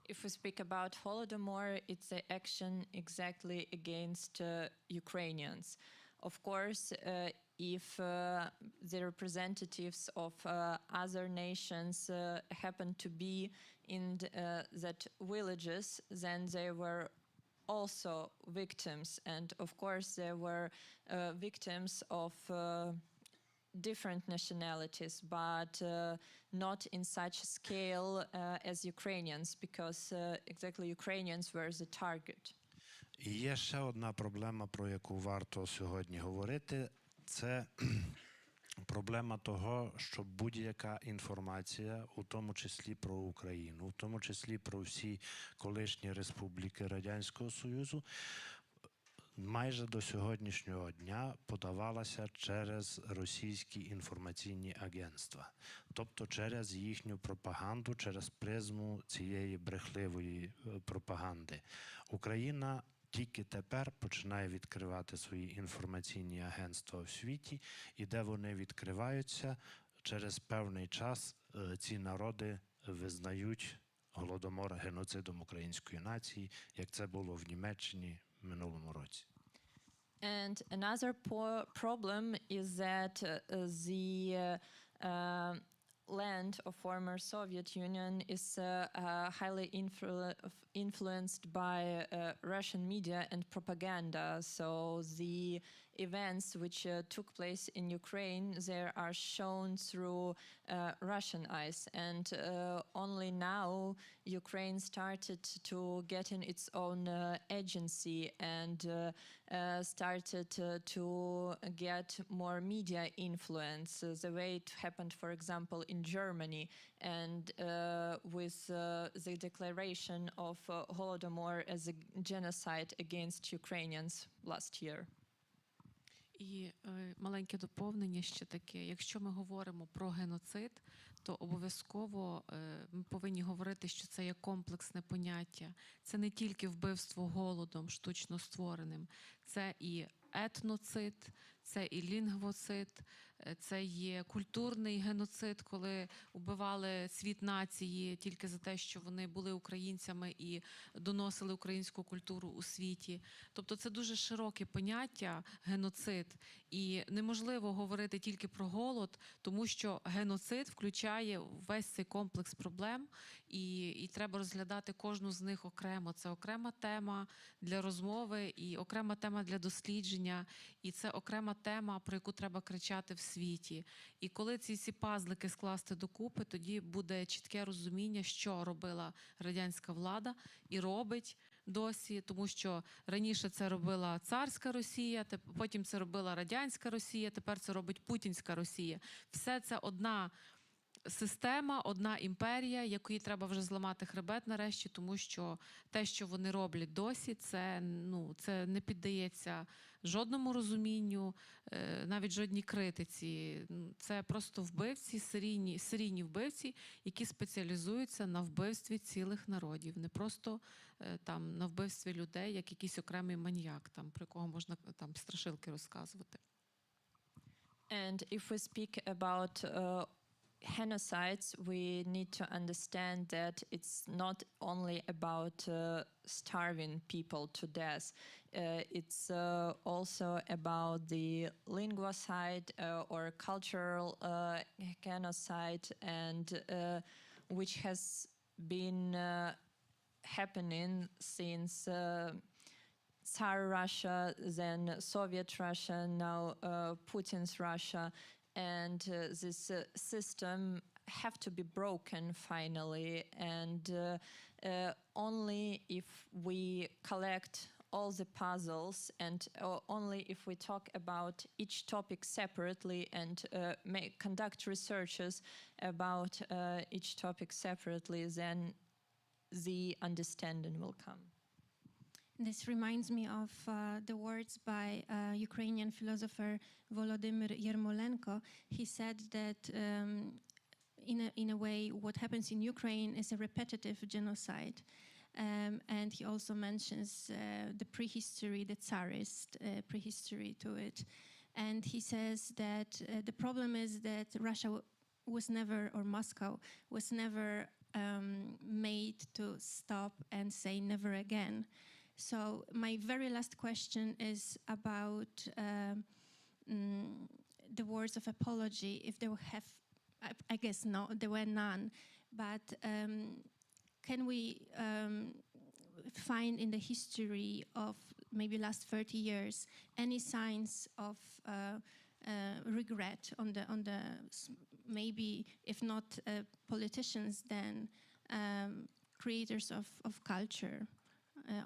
If we speak about Holodomor, it's an action exactly against Ukrainians. Of course, if the representatives of other nations happen to be in that villages, then they were also victims. And of course, there were victims of different nationalities, but not in such scale as Ukrainians, because exactly Ukrainians were the target. І є ще одна проблема, про яку варто сьогодні говорити. Це проблема того, що будь-яка інформація, у тому числі про Україну, у тому числі про всі колишні республіки Радянського Союзу, майже до сьогоднішнього дня подавалася через російські інформаційні агентства, тобто через їхню пропаганду, через призму цієї брехливої пропаганди. Україна тільки тепер починає відкривати свої інформаційні агентства в світі, і де вони відкриваються, через певний час ці народи визнають Голодомор геноцидом української нації, як це було в Німеччині в минулому році. And another problem is that the land of former Soviet Union is highly influenced by Russian media and propaganda. So the events which took place in Ukraine, they are shown through Russian eyes. And only now Ukraine started to get in its own agency and started to get more media influence, the way it happened, for example, in Germany, and with the declaration of Holodomor as a genocide against Ukrainians last year. І І маленьке доповнення ще таке. Якщо ми говоримо про геноцид, то обов'язково ми повинні говорити, що це є комплексне поняття. Це не тільки вбивство голодом, штучно створеним. Це і етноцид, це і лінгвоцид, це є культурний геноцид, коли убивали світ нації тільки за те, що вони були українцями і доносили українську культуру у світі. Тобто це дуже широке поняття геноцид. І неможливо говорити тільки про голод, тому що геноцид включає весь цей комплекс проблем, і треба розглядати кожну з них окремо. Це окрема тема для розмови і окрема тема для дослідження, і це окрема тема, про яку треба кричати в світі. І коли ці всі пазлики скласти докупи, тоді буде чітке розуміння, що робила радянська влада і робить досі, тому що раніше це робила царська Росія, потім це робила радянська Росія, тепер це робить путінська Росія. Все це одна система, одна імперія, якій треба вже зламати хребет нарешті, тому що те, що вони роблять досі, це не піддається жодному розумінню, навіть жодній критиці. Це просто вбивці, серійні вбивці, які спеціалізуються на вбивстві цілих народів, не просто там на вбивстві людей, як якийсь окремий маніяк, там, про якого можна там страшилки розказувати. And if we speak about genocides, we need to understand that it's not only about starving people to death. It's also about the linguicide or cultural genocide, and which has been happening since Tsar Russia, then Soviet Russia, now Putin's Russia. And this system have to be broken finally, and only if we collect all the puzzles, and only if we talk about each topic separately and conduct researches about each topic separately, then the understanding will come. This reminds me of the words by Ukrainian philosopher Volodymyr Yermolenko. He said that in a way what happens in Ukraine is a repetitive genocide. And he also mentions the prehistory, the Tsarist prehistory to it. And he says that the problem is that Russia was never, or Moscow was never made to stop and say never again. So my very last question is about the words of apology, if there have, I guess no, there were none, but can we find in the history of maybe last 30 years any signs of regret on the maybe, if not politicians, then creators of culture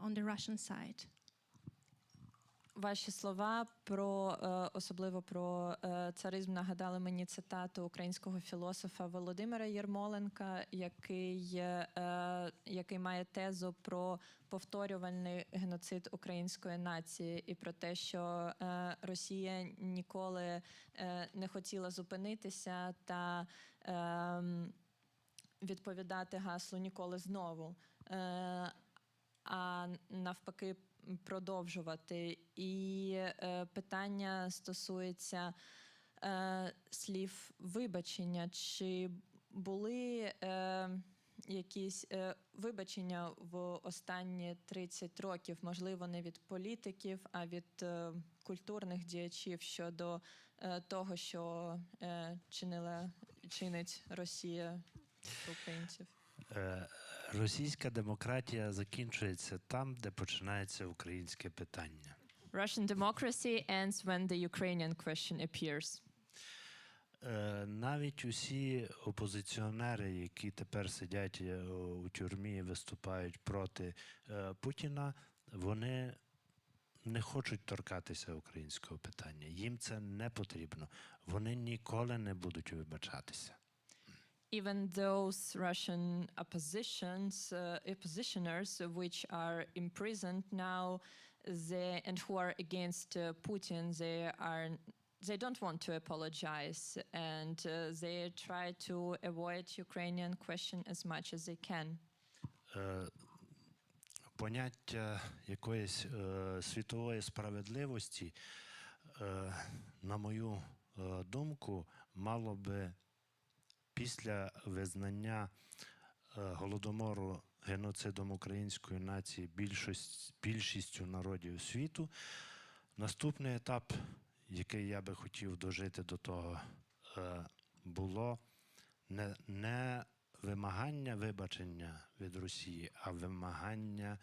on the Russian side? Ваші слова особливо про царизм, нагадали мені цитату українського філософа Володимира Єрмоленка, який має тезу про повторювальний геноцид української нації і про те, що Росія ніколи не хотіла зупинитися та відповідати гаслу «ніколи знову», а навпаки продовжувати. І питання стосується слів вибачення. Чи були якісь вибачення в останні 30 років, можливо, не від політиків, а від культурних діячів щодо того, що чинить Росія українців? Російська демократія закінчується там, де починається українське питання. Russian democracy ends when the Ukrainian question appears. Навіть усі опозиціонери, які тепер сидять у тюрмі і виступають проти Путіна, вони не хочуть торкатися українського питання. Їм це не потрібно. Вони ніколи не будуть вибачатися. Even those Russian oppositioners which are imprisoned now, and who are against Putin, they don't want to apologize, and they try to avoid Ukrainian question as much as they can. Поняття якоїсь світової справедливості, на мою думку, мало би після визнання Голодомору геноцидом української нації більшістю народів світу, наступний етап, який я би хотів дожити до того, було не вимагання вибачення від Росії, а вимагання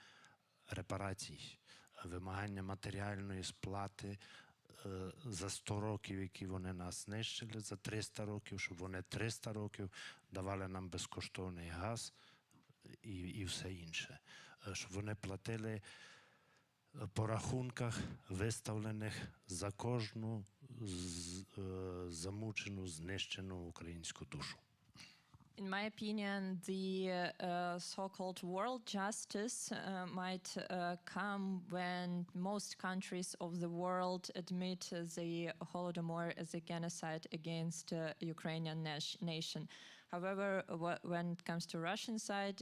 репарацій, вимагання матеріальної сплати за 100 років, які вони нас знищили, за 300 років, щоб вони 300 років давали нам безкоштовний газ і все інше. Щоб вони платили по рахунках, виставлених за кожну замучену, знищену українську душу. In my opinion, the so-called world justice might come when most countries of the world admit the Holodomor as a genocide against Ukrainian nation. However, when it comes to Russian side,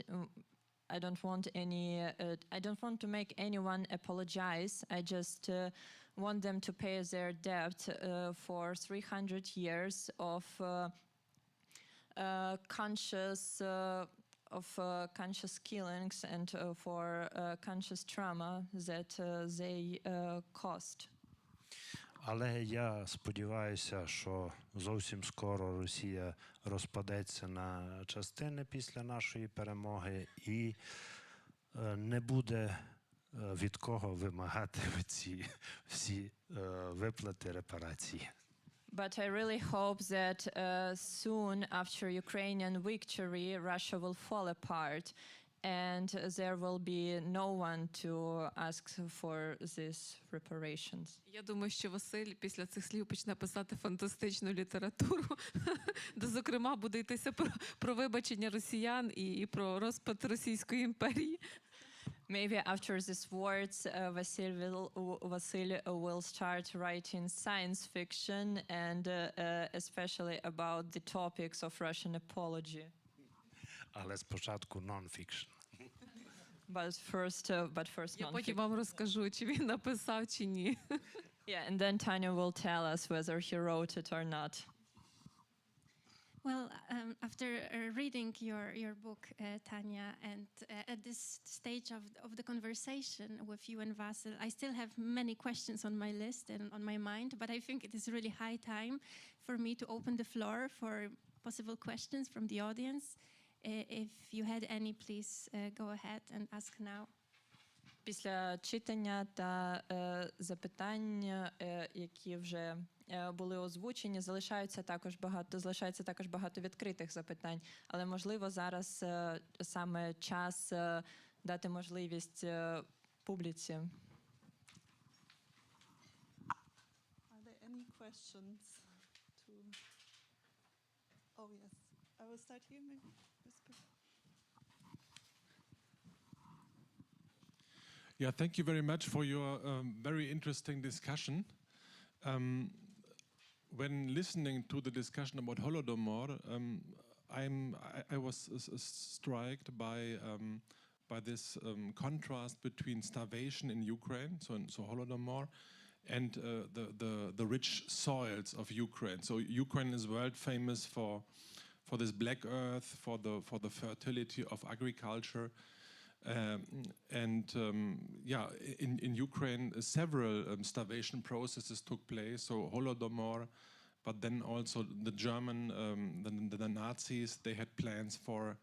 I don't want to make anyone apologize. I just want them to pay their debt for 300 years of conscious killings and for conscious trauma that they caused. Але я сподіваюся, що зовсім скоро Росія розпадеться на частини після нашої перемоги і не буде від кого вимагати ці всі виплати, репарації. But I really hope that soon after Ukrainian victory, Russia will fall apart and there will be no one to ask for these reparations. Я думаю, що Василь після цих слів почне писати фантастичну літературу, де, зокрема, буде йтися про вибачення росіян і про розпад Російської імперії. Maybe after these words, Vasil will start writing science fiction and especially about the topics of Russian apology. Але спочатку non-fiction. But first non-fiction. Я потім вам розкажу, чи він написав, чи ні. Yeah, and then Tanya will tell us whether he wrote it or not. Well, after reading your book, Tanya, and at this stage of the conversation with you and Vasil, I still have many questions on my list and on my mind, but I think it is really high time for me to open the floor for possible questions from the audience. If you had any, please go ahead and ask now. Після читання та запитань, які вже були озвучені, залишається також багато відкритих запитань. Але, можливо, зараз саме час дати можливість публіці. Are there any questions to... Oh, yes. I will start here, maybe. Yeah, thank you very much for your very interesting discussion. When listening to the discussion about Holodomor, I was struck by this contrast between starvation in Ukraine, so Holodomor, and the rich soils of Ukraine. So Ukraine is world famous for this black earth, for the fertility of agriculture. In Ukraine, several starvation processes took place. So Holodomor, but then also the German, the Nazis, they had plans for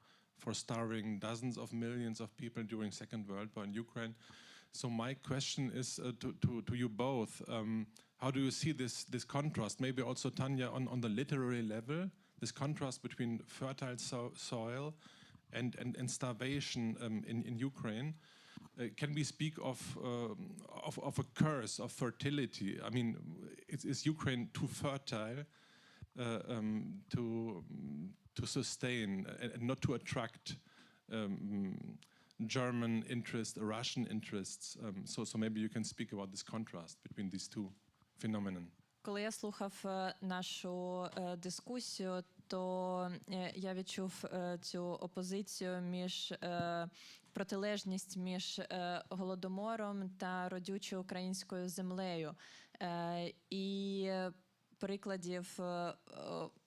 starving dozens of millions of people during Second World War in Ukraine. So my question is to you both: how do you see this contrast? Maybe also Tanya on the literary level, this contrast between fertile soil and starvation in Ukraine. Can we speak of a curse of fertility? I mean, is Ukraine too fertile to sustain and not to attract German interest, Russian interests. So maybe you can speak about this contrast between these two phenomena. Коли я слухав нашу дискусію, то я відчув цю опозицію протилежність між голодомором та родючою українською землею. І прикладів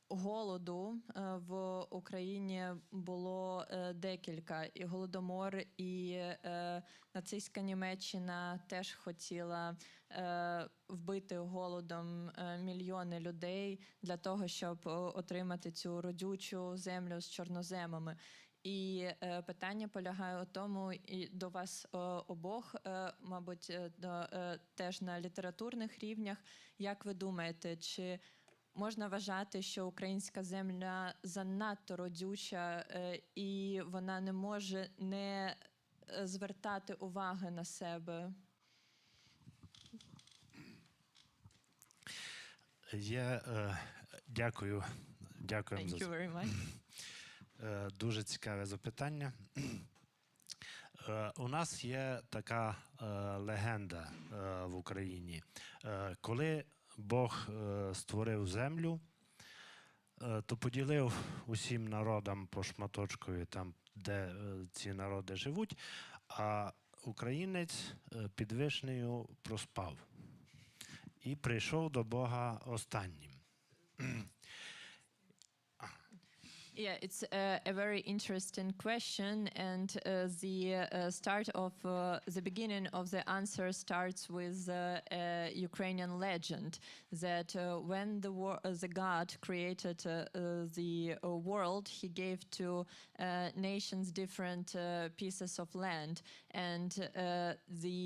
голоду в Україні було декілька. І Голодомор, і нацистська Німеччина теж хотіла вбити голодом мільйони людей для того, щоб отримати цю родючу землю з чорноземами. І питання полягає у тому, і до вас обох, мабуть, теж на літературних рівнях. Як ви думаєте, чи можна вважати, що українська земля занадто родюча і вона не може не звертати уваги на себе? Дякую. Дякую Thank you very much. Дуже цікаве запитання. У нас є така легенда в Україні. Коли Бог створив землю, то поділив усім народам по шматочкові, там, де ці народи живуть, а українець під вишнею проспав і прийшов до Бога останнім. Yeah, it's a very interesting question, and the beginning of the answer starts with a Ukrainian legend that when the God created the world, he gave to nations different pieces of land, and the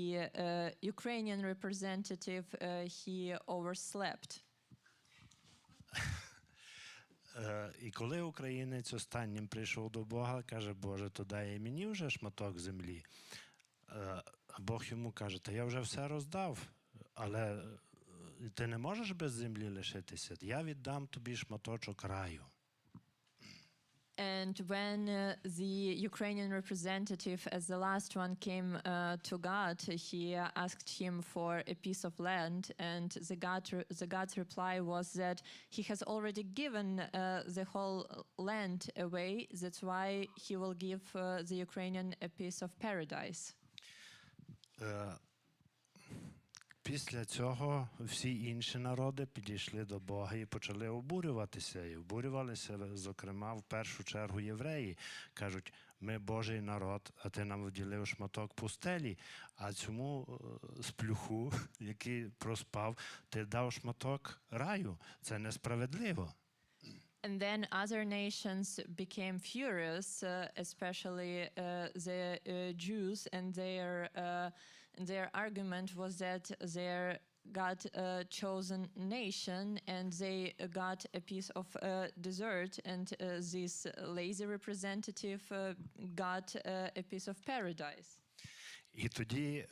Ukrainian representative he overslept. І коли українець останнім прийшов до Бога, каже: Боже, то дай і мені вже шматок землі. А Бог йому каже: та я вже все роздав, але ти не можеш без землі лишитися, я віддам тобі шматочок раю. And when the Ukrainian representative, as the last one, came to God, he asked him for a piece of land, and the God's reply was that he has already given the whole land away. That's why he will give the Ukrainian a piece of paradise. Після цього всі інші народи підійшли до Бога і почали обурюватися. І обурювалися, зокрема, в першу чергу євреї. Кажуть: ми Божий народ, а ти нам вділив шматок пустелі, а цьому сплюху, який проспав, ти дав шматок раю. Це несправедливо. And then other nations became furious, especially the Jews, and their argument was that their God-chosen nation, and they got a piece of desert, and this lazy representative got a piece of paradise. І тоді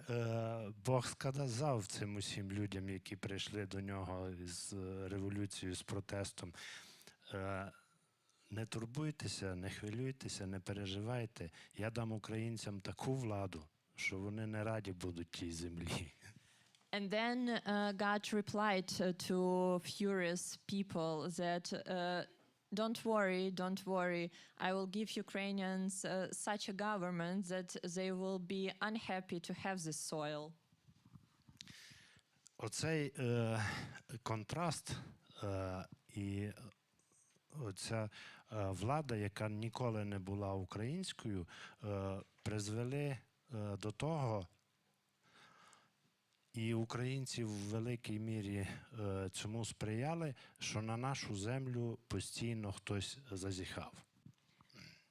Бог сказав цим усім людям, які прийшли до нього з революцією, з протестом: не турбуйтеся, не хвилюйтеся, не переживайте. Я дам українцям таку владу, що вони не раді будуть тій землі. And then God replied to furious people that don't worry, I will give Ukrainians such a government that they will be unhappy to have this soil. Оцей контраст і оця влада, яка ніколи не була українською, призвели до того, і українці в великій мірі цьому сприяли, що на нашу землю постійно хтось зазіхав.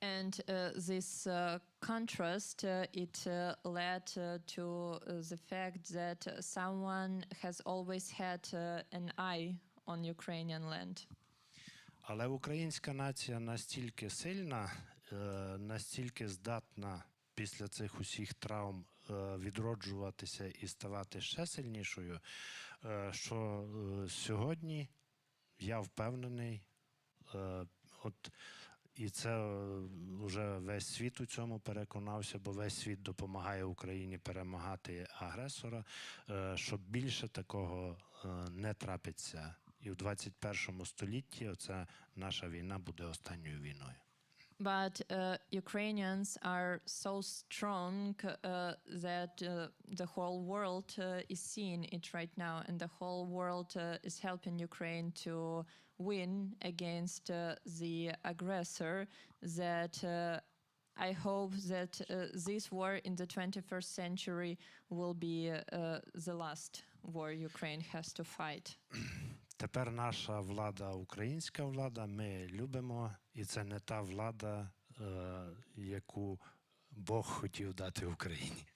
And this contrast, it led to the fact that someone has always had an eye on Ukrainian land. Але українська нація настільки сильна, настільки здатна після цих усіх травм відроджуватися і ставати ще сильнішою, що сьогодні, я впевнений, от І це вже весь світ у цьому переконався, бо весь світ допомагає Україні перемагати агресора, щоб більше такого не трапиться. І в 21 столітті оця наша війна буде останньою війною. But Ukrainians are so strong that the whole world is seeing it right now, and the whole world is helping Ukraine to win against the aggressor. That I hope that this war in the 21st century will be the last war Ukraine has to fight. Тепер наша влада, українська влада, ми любимо, і це не та влада, яку Бог хотів дати Україні.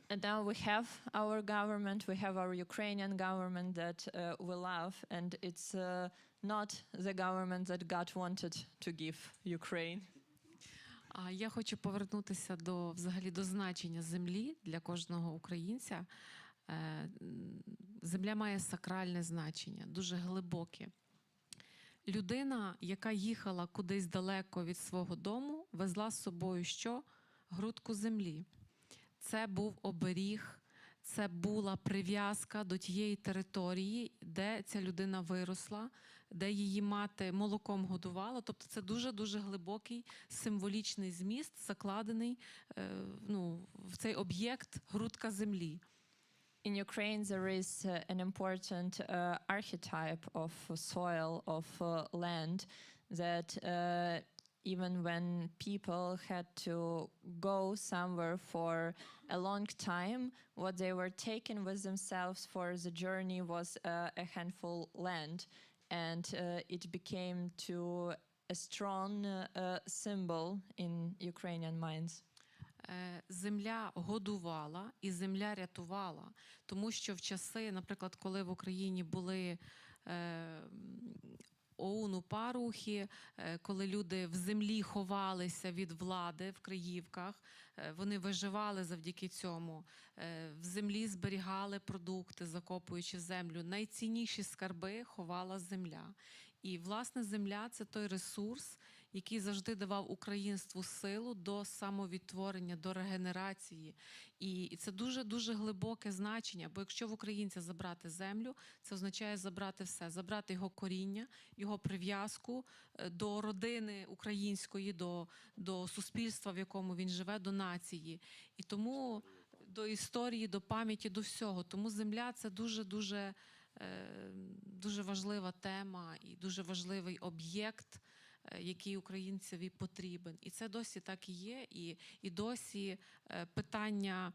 And now we have our government, we have our Ukrainian government that we love, and it's not the government that God wanted to give Ukraine. Я хочу повернутися взагалі до значення землі для кожного українця. Земля має сакральне значення, дуже глибоке. Людина, яка їхала кудись далеко від свого дому, везла з собою що? Грудку землі. Це був оберіг, це була прив'язка до тієї території, де ця людина виросла, де її мати молоком годувала. Тобто це дуже-дуже глибокий символічний зміст, закладений в цей об'єкт грудка землі. In Ukraine, there is an important archetype of soil, of land, that even when people had to go somewhere for a long time, what they were taking with themselves for the journey was a handful land, and it became to a strong symbol in Ukrainian minds. Земля годувала і земля рятувала. Тому що в часи, наприклад, коли в Україні були ОУН-парухи, коли люди в землі ховалися від влади в Криївках, вони виживали завдяки цьому. В землі зберігали продукти, закопуючи в землю. Найцінніші скарби ховала земля. І, власне, земля – це той ресурс, який завжди давав українству силу до самовідтворення, до регенерації. І це дуже-дуже глибоке значення, бо якщо в українця забрати землю, це означає забрати все, забрати його коріння, його прив'язку до родини української, до суспільства, в якому він живе, до нації. І тому до історії, до пам'яті, до всього. Тому земля – це дуже-дуже важлива тема і дуже важливий об'єкт, який українцеві потрібен. І це досі так і є. І досі питання,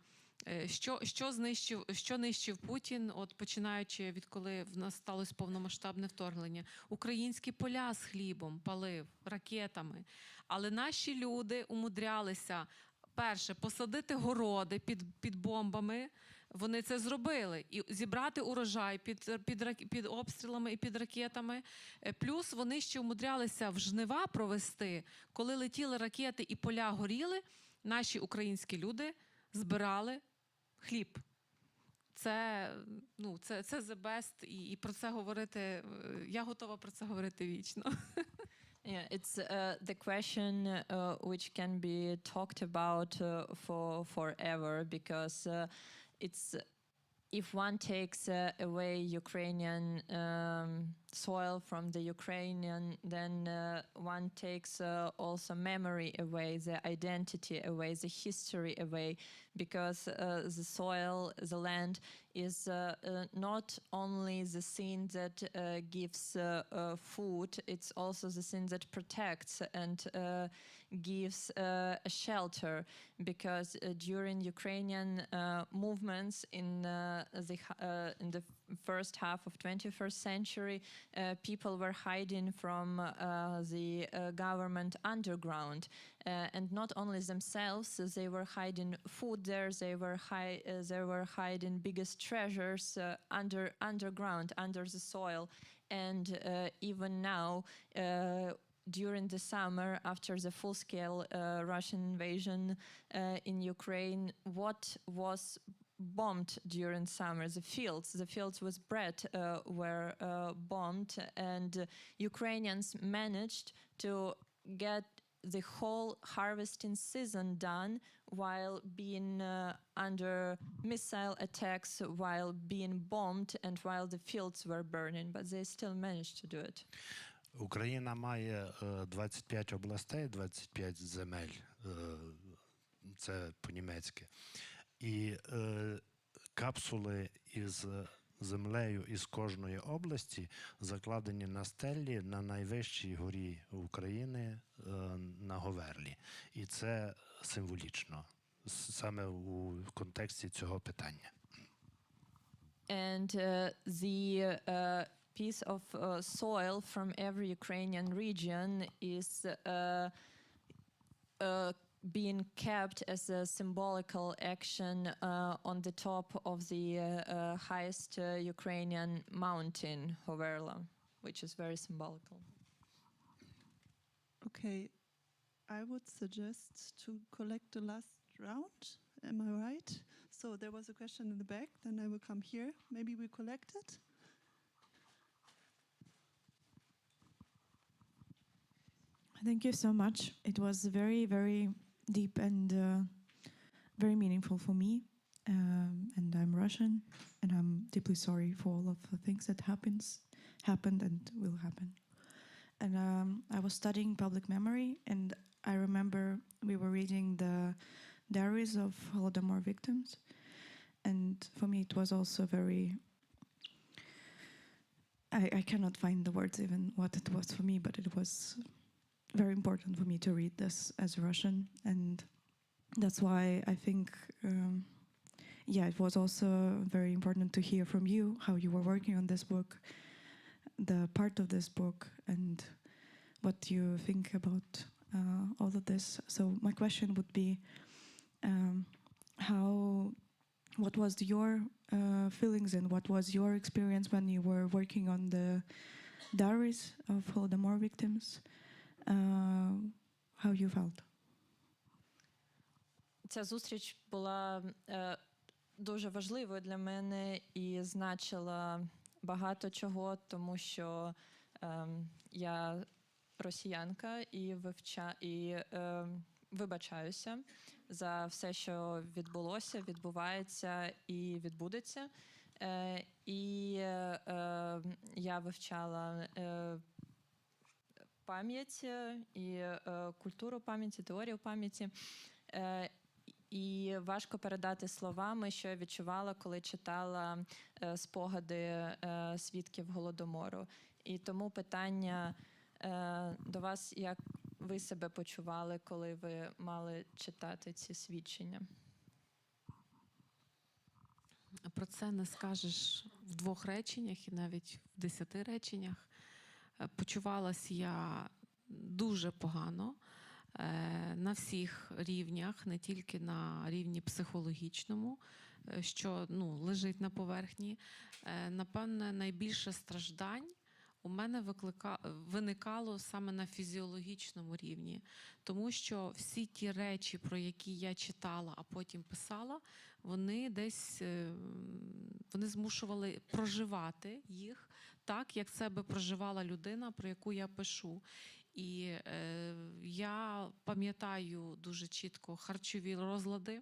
що нищив Путін, от починаючи від коли в нас сталося повномасштабне вторгнення. Українські поля з хлібом палив, ракетами. Але наші люди умудрялися, перше, посадити городи під бомбами. Вони це зробили. І зібрати урожай під обстрілами і під ракетами. Плюс вони ще умудрялися в жнива провести. Коли летіли ракети і поля горіли, наші українські люди збирали хліб. Це the best. І про це говорити, я готова про це говорити вічно. Yeah, it's the question which can be talked about for forever, because it's if one takes away Ukrainian soil from the Ukrainian, then one takes also memory away, the identity away, the history away, because the soil, the land is not only the thing that gives food, it's also the thing that protects and gives a shelter, because during Ukrainian movements in the first half of 21st century, people were hiding from the government underground, and not only themselves, they were hiding food there, they were hiding biggest treasures underground, under the soil. And even now, during the summer, after the full-scale Russian invasion in Ukraine, what was bombed during summer? The fields with bread were bombed, and Ukrainians managed to get the whole harvesting season done while being under missile attacks, while being bombed, and while the fields were burning, but they still managed to do it. Україна має 25 областей, 25 земель, це по-німецьки. І капсули із землею із кожної області закладені на стелі на найвищій горі України на Говерлі. І це символічно, саме у контексті цього питання. And the piece of soil from every Ukrainian region is being kept as a symbolical action on the top of the highest Ukrainian mountain, Hoverla, which is very symbolical. Okay, I would suggest to collect the last round. Am I right? So there was a question in the back, then I will come here. Maybe we collect it. Thank you so much. It was very, very deep and very meaningful for me. And I'm Russian, and I'm deeply sorry for all of the things that happened and will happen. And I was studying public memory, and I remember we were reading the diaries of Голодомор victims. And for me, it was also very... I cannot find the words even what it was for me, but it was very important for me to read this as a Russian, and that's why I think, it was also very important to hear from you how you were working on this book, the part of this book, and what you think about all of this. So my question would be, what was your feelings and what was your experience when you were working on the diaries of Голодомор victims? How you felt? Ця зустріч була дуже важливою для мене і значила багато чого, тому що я росіянка і вибачаюся за все, що відбулося, відбувається і відбудеться. І я вивчала пам'ять і культуру пам'яті, теорію пам'яті. І важко передати словами, що я відчувала, коли читала спогади свідків Голодомору. І тому питання до вас, як ви себе почували, коли ви мали читати ці свідчення? Про це не скажеш в 2 реченнях і навіть в 10 реченнях. Почувалась я дуже погано на всіх рівнях, не тільки на рівні психологічному, що лежить на поверхні. Напевне, найбільше страждань у мене виникало саме на фізіологічному рівні. Тому що всі ті речі, про які я читала, а потім писала, вони змушували проживати їх так, як це би проживала людина, про яку я пишу. І я пам'ятаю дуже чітко харчові розлади.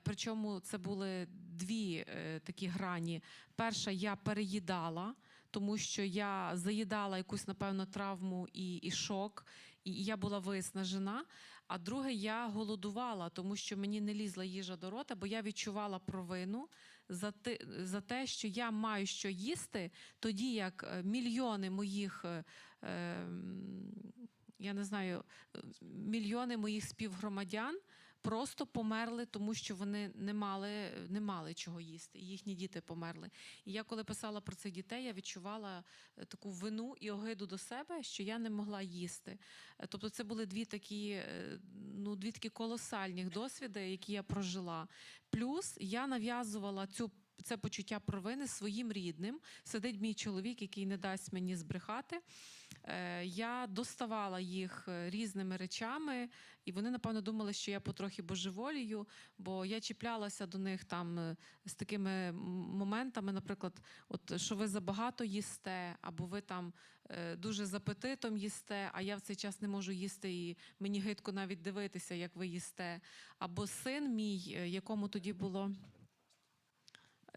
Причому це були 2 такі грані. Перша, я переїдала, тому що я заїдала якусь, напевно, травму і шок, і я була виснажена. А друге, я голодувала, тому що мені не лізла їжа до рота, бо я відчувала провину за те, що я маю що їсти, тоді як мільйони моїх, мільйони моїх співгромадян просто померли, тому що вони не мали чого їсти, і їхні діти померли. І я, коли писала про цих дітей, я відчувала таку вину і огиду до себе, що я не могла їсти. Тобто це були 2 такі колосальні досвіди, які я прожила. Плюс я нав'язувала цю це почуття провини своїм рідним. Сидить мій чоловік, який не дасть мені збрехати. Я доставала їх різними речами, і вони, напевно, думали, що я потрохи божеволію, бо я чіплялася до них там з такими моментами, наприклад, от, що ви забагато їсте, або ви там дуже з апетитом їсте, а я в цей час не можу їсти, і мені гидко навіть дивитися, як ви їсте. Або син мій, якому тоді було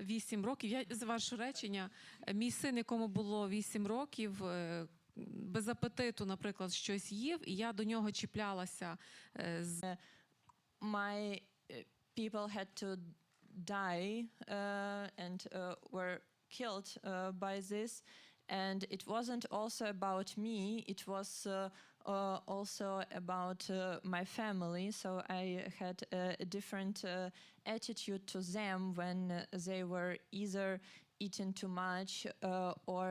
8 років, я завершу речення, мій син, якому було 8 років, без апетиту, наприклад, щось їв, і я до нього чіплялася. My people had to die and were killed by this. And it wasn't also about me, it was also about my family. So I had a different attitude to them when they were either eating too much or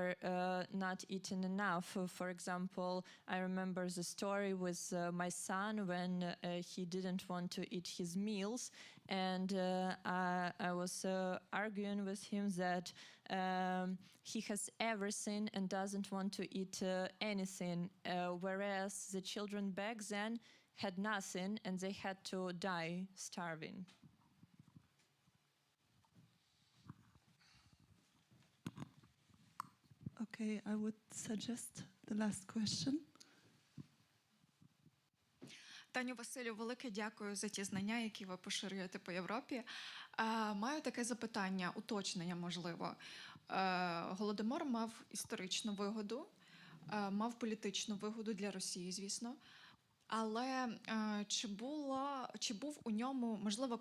not eating enough. For example, I remember the story with my son when he didn't want to eat his meals, and I was arguing with him that he has everything and doesn't want to eat anything, whereas the children back then had nothing and they had to die starving. Okay, I would suggest the last question. Таню Василю, велике дякую за ті знання, які ви поширюєте по Європі. Маю таке запитання, уточнення, можливо. Голодомор мав історичну вигоду, мав політичну вигоду для Росії, звісно. Але чи був у ньому, можливо,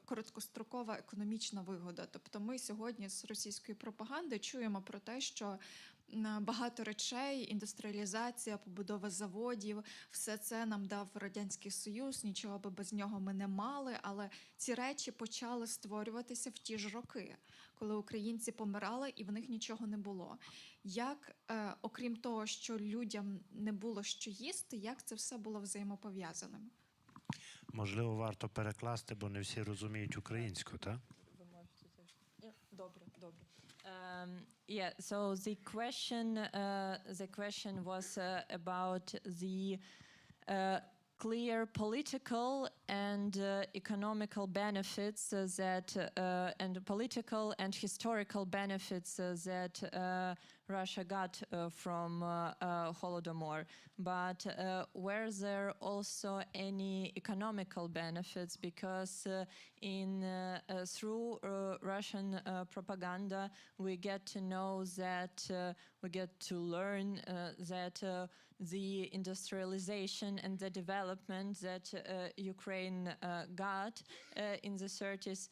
короткострокова економічна вигода? Тобто ми сьогодні з російської пропаганди чуємо про те, що багато речей, індустріалізація, побудова заводів, все це нам дав Радянський Союз, нічого би без нього ми не мали, але ці речі почали створюватися в ті ж роки, коли українці помирали і в них нічого не було. Як, окрім того, що людям не було що їсти, як це все було взаємопов'язаним? Можливо, варто перекласти, бо не всі розуміють українську, так? Добре. Yeah, so the question was about the clear political and economical benefits and political and historical benefits that Russia got from Holodomor. But were there also any economical benefits? Because through Russian propaganda, we get to know that, we get to learn that the industrialization and the development that Ukraine got in the 30s,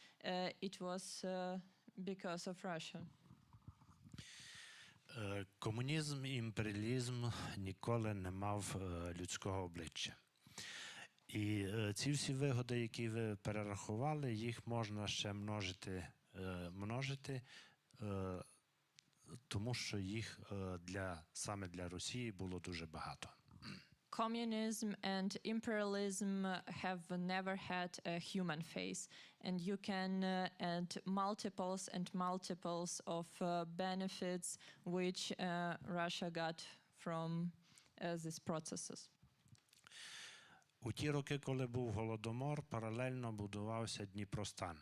it was because of Russia. Комунізм і імперіалізм ніколи не мав людського обличчя. І ці всі вигоди, які ви перерахували, їх можна ще множити, тому що їх саме для Росії було дуже багато. Communism and imperialism have never had a human face, and you can add multiples and multiples of benefits which Russia got from these processes. У ті роки, коли був Голодомор, паралельно будувався Дніпростан,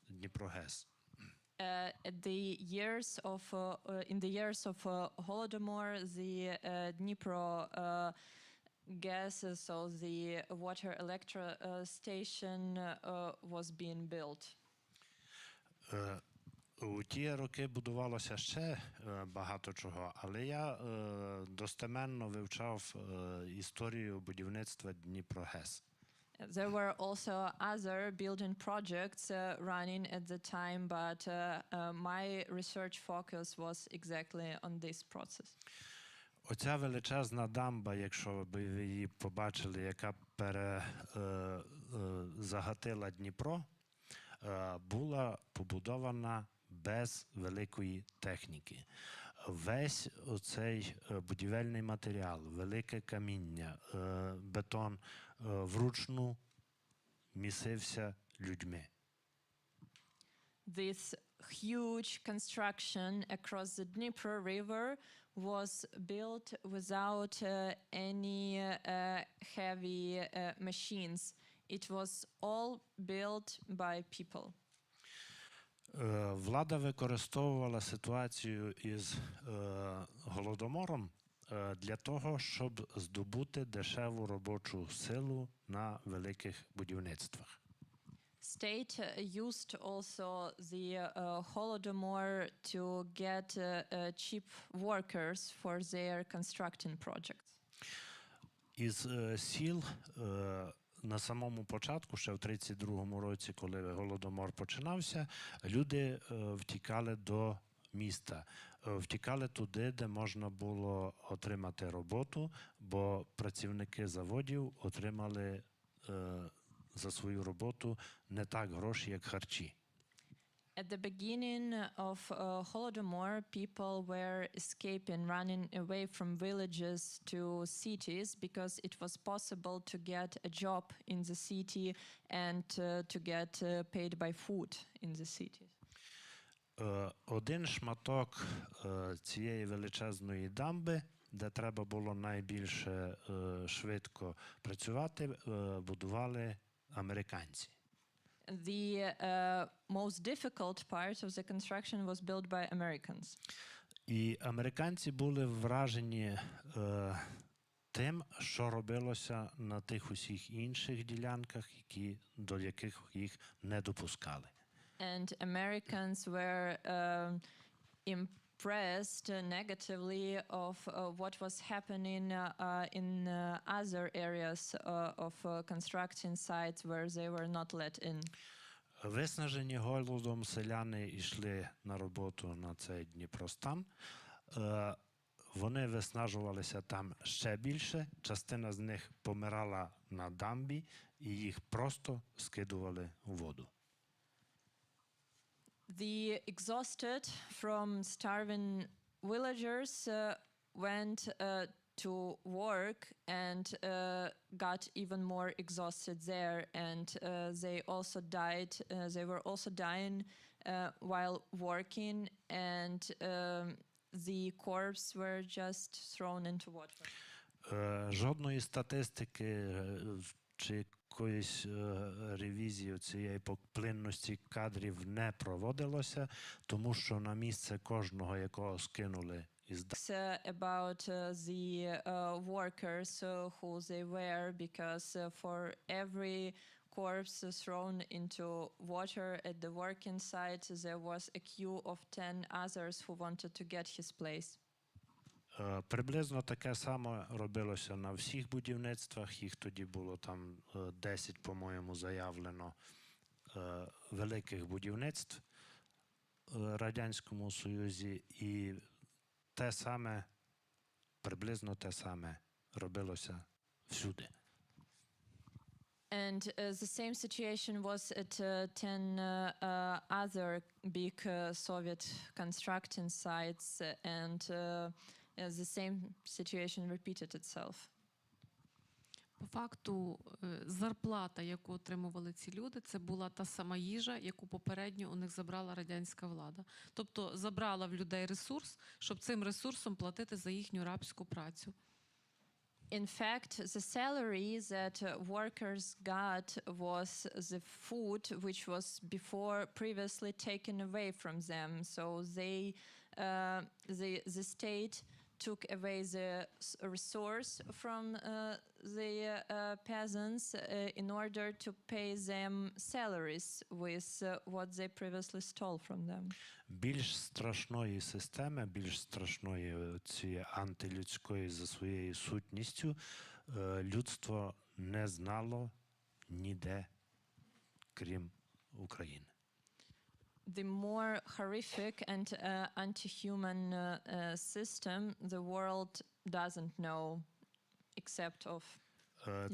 Дніпрогес. In the years of Holodomor, the Dnipro gas, so the water electro station was being built. У ті роки будувалося ще багато чого, але я достеменно вивчав історію будівництва Дніпрогес. There were also other building projects running at the time, but my research focus was exactly on this process. Оця величезна дамба, якщо ви її побачили, яка загатила Дніпро, була побудована без великої техніки. Весь оцей будівельний матеріал, велике каміння, бетон вручну місився людьми. this huge construction across the Dnieper River was built without any heavy machines. It was all built by people. Влада використовувала ситуацію із Голодомором для того, щоб здобути дешеву робочу силу на великих будівництвах. State used also the Holodomor to get cheap workers for their construction projects. Із сіл на самому початку, ще в 32-му році, коли Голодомор починався, люди втікали до міста. Втікали туди, де можна було отримати роботу, бо працівники заводів отримали за свою роботу не так гроші, як харчі. At the beginning of Holodomor, people were escaping, running away from villages to cities because it was possible to get a job in the city and to get paid by food in the city. Один шматок цієї величезної дамби, де треба було найбільше швидко працювати, будували американці. The most difficult part of the construction was built by Americans. І американці були вражені тим, що робилося на тих усіх інших ділянках, до яких їх не допускали. And Americans were impressed negatively of what was happening in other areas of construction sites where they were not let in. Виснажені голодом селяни йшли на роботу на цей Дніпростан. Вони виснажувалися там ще більше. Частина з них помирала на дамбі, і їх просто скидували у воду. The exhausted from starving villagers went to work and got even more exhausted there, and they also died. They were also dying while working, and the corpses were just thrown into water. Жодної статистики чи якоїсь ревізії цієї плинності кадрів не проводилося, тому що на місце кожного, якого скинули із about the workers who they were, because for every corpse thrown into water at the working site, there was a queue of 10 others who wanted to get his place. Приблизно таке саме робилося на всіх будівництвах. Їх тоді було там 10, по-моєму, заявлено великих будівництв в Радянському Союзі. І те саме, приблизно те саме робилося всюди. And the same situation was at 10 other big Soviet construction sites, and the same situation repeated itself. По факту, зарплата, яку отримували ці люди, це була та сама їжа, яку попередньо у них забрала радянська влада. Тобто забрала в людей ресурс, щоб цим ресурсом платити за їхню рабську працю. In fact, the salary that workers got was the food which was previously taken away from them. So the state took away the resource from the peasants in order to pay them salaries with what they previously stole from them. Більш страшної системи, більш страшної цієї антилюдської за своєю сутністю людство не знало ніде, крім України. The more horrific and anti-human system the world doesn't know, except of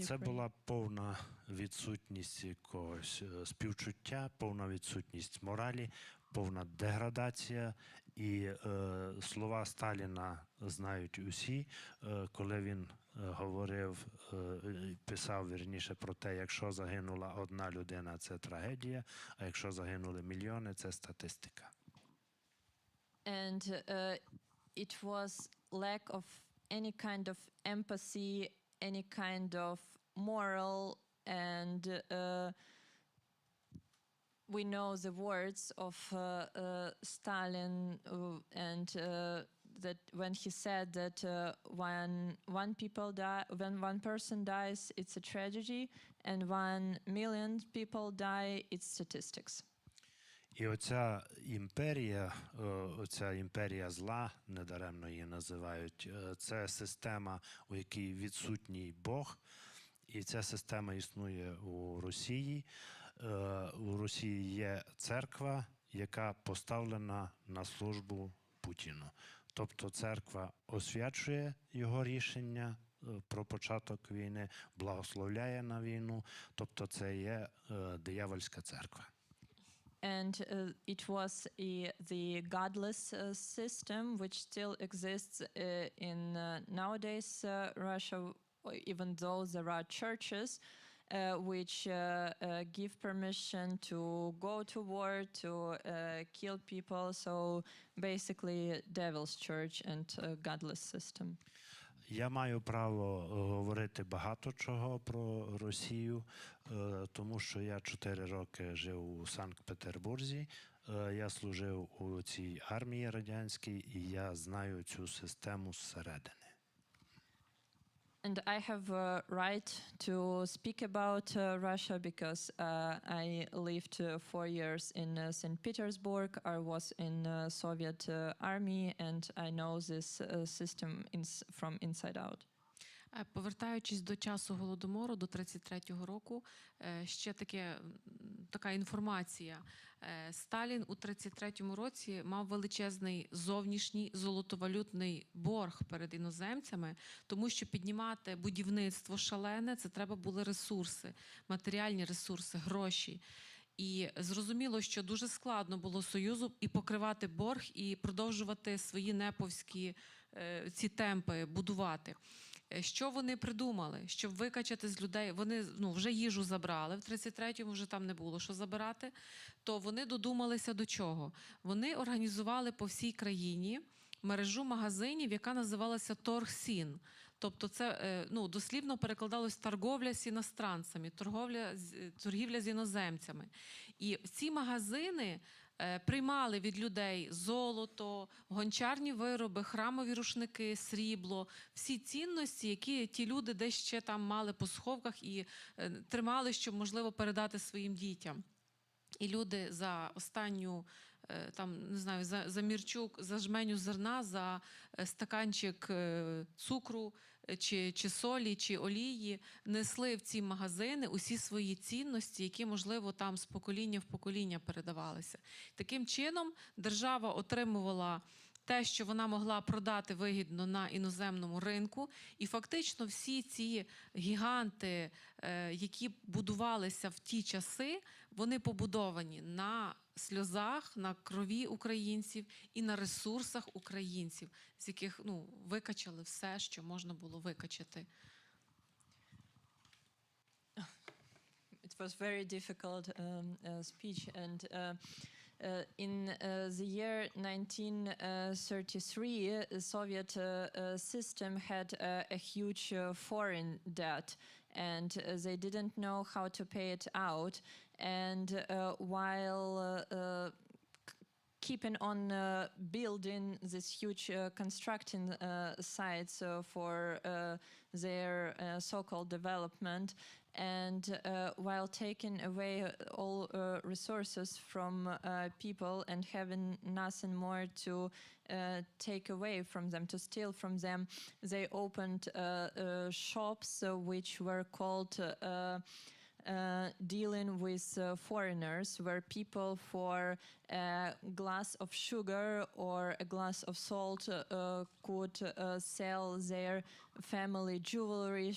Це була повна відсутність якогось співчуття, повна відсутність моралі, повна деградація. І слова Сталіна знають усі, коли він говорив, писав вірніше про те, якщо загинула одна людина – це трагедія, а якщо загинули мільйони – це статистика. And it was lack of any kind of empathy, any kind of moral, and we know the words of Stalin, and that when he said that when one person dies, it's a tragedy, and 1 million people die, it's statistics. І оця імперія зла, недаремно її називають, це система, у якій відсутній Бог, і ця система існує у Росії. У Росії є церква, яка поставлена на службу Путіну. Тобто церква освячує його рішення про початок війни, благословляє на війну, тобто це є диявольська церква. And it was the godless system which still exists in nowadays Russia, even though there are churches which give permission to go to war, to kill people. So basically devil's church and godless system. Я маю право говорити багато чого про Росію, тому що я 4 роки жив у Санкт-Петербурзі, я служив у цій армії радянській, і я знаю цю систему зсередини. And I have a right to speak about Russia because I lived 4 years in St. Petersburg. I was in Soviet army, and I know this system from inside out. Повертаючись до часу Голодомору, до 33-го року, ще така інформація. Сталін у 33-му році мав величезний зовнішній золотовалютний борг перед іноземцями, тому що піднімати будівництво шалене – це треба були ресурси, матеріальні ресурси, гроші. І зрозуміло, що дуже складно було Союзу і покривати борг, і продовжувати свої неповські ці темпи будувати. Що вони придумали? Щоб викачати з людей, вони вже їжу забрали, в 33-му вже там не було що забирати, то вони додумалися до чого? Вони організували по всій країні мережу магазинів, яка називалася торгсін. Тобто це дослівно перекладалось торговля з іностранцями, торгівля з іноземцями. І ці магазини приймали від людей золото, гончарні вироби, храмові рушники, срібло, всі цінності, які ті люди десь ще там мали по сховках і тримали, щоб, можливо, передати своїм дітям. І люди за останню, там, не знаю, за мірчук, за жменю зерна, за стаканчик цукру, чи солі, чи олії, несли в ці магазини усі свої цінності, які, можливо, там з покоління в покоління передавалися. Таким чином, держава отримувала те, що вона могла продати вигідно на іноземному ринку, і фактично всі ці гіганти, які будувалися в ті часи, вони побудовані на сльозах, на крові українців і на ресурсах українців, з яких викачали все, що можна було викачати. It was very difficult speech, and in the year 1933, the Soviet system had a huge foreign debt, and they didn't know how to pay it out. And while keeping on building this huge constructing sites for their so-called development, and while taking away all resources from people and having nothing more to take away from them, to steal from them, they opened shops which were called dealing with foreigners, where people for a glass of sugar or a glass of salt could sell their family jewelry,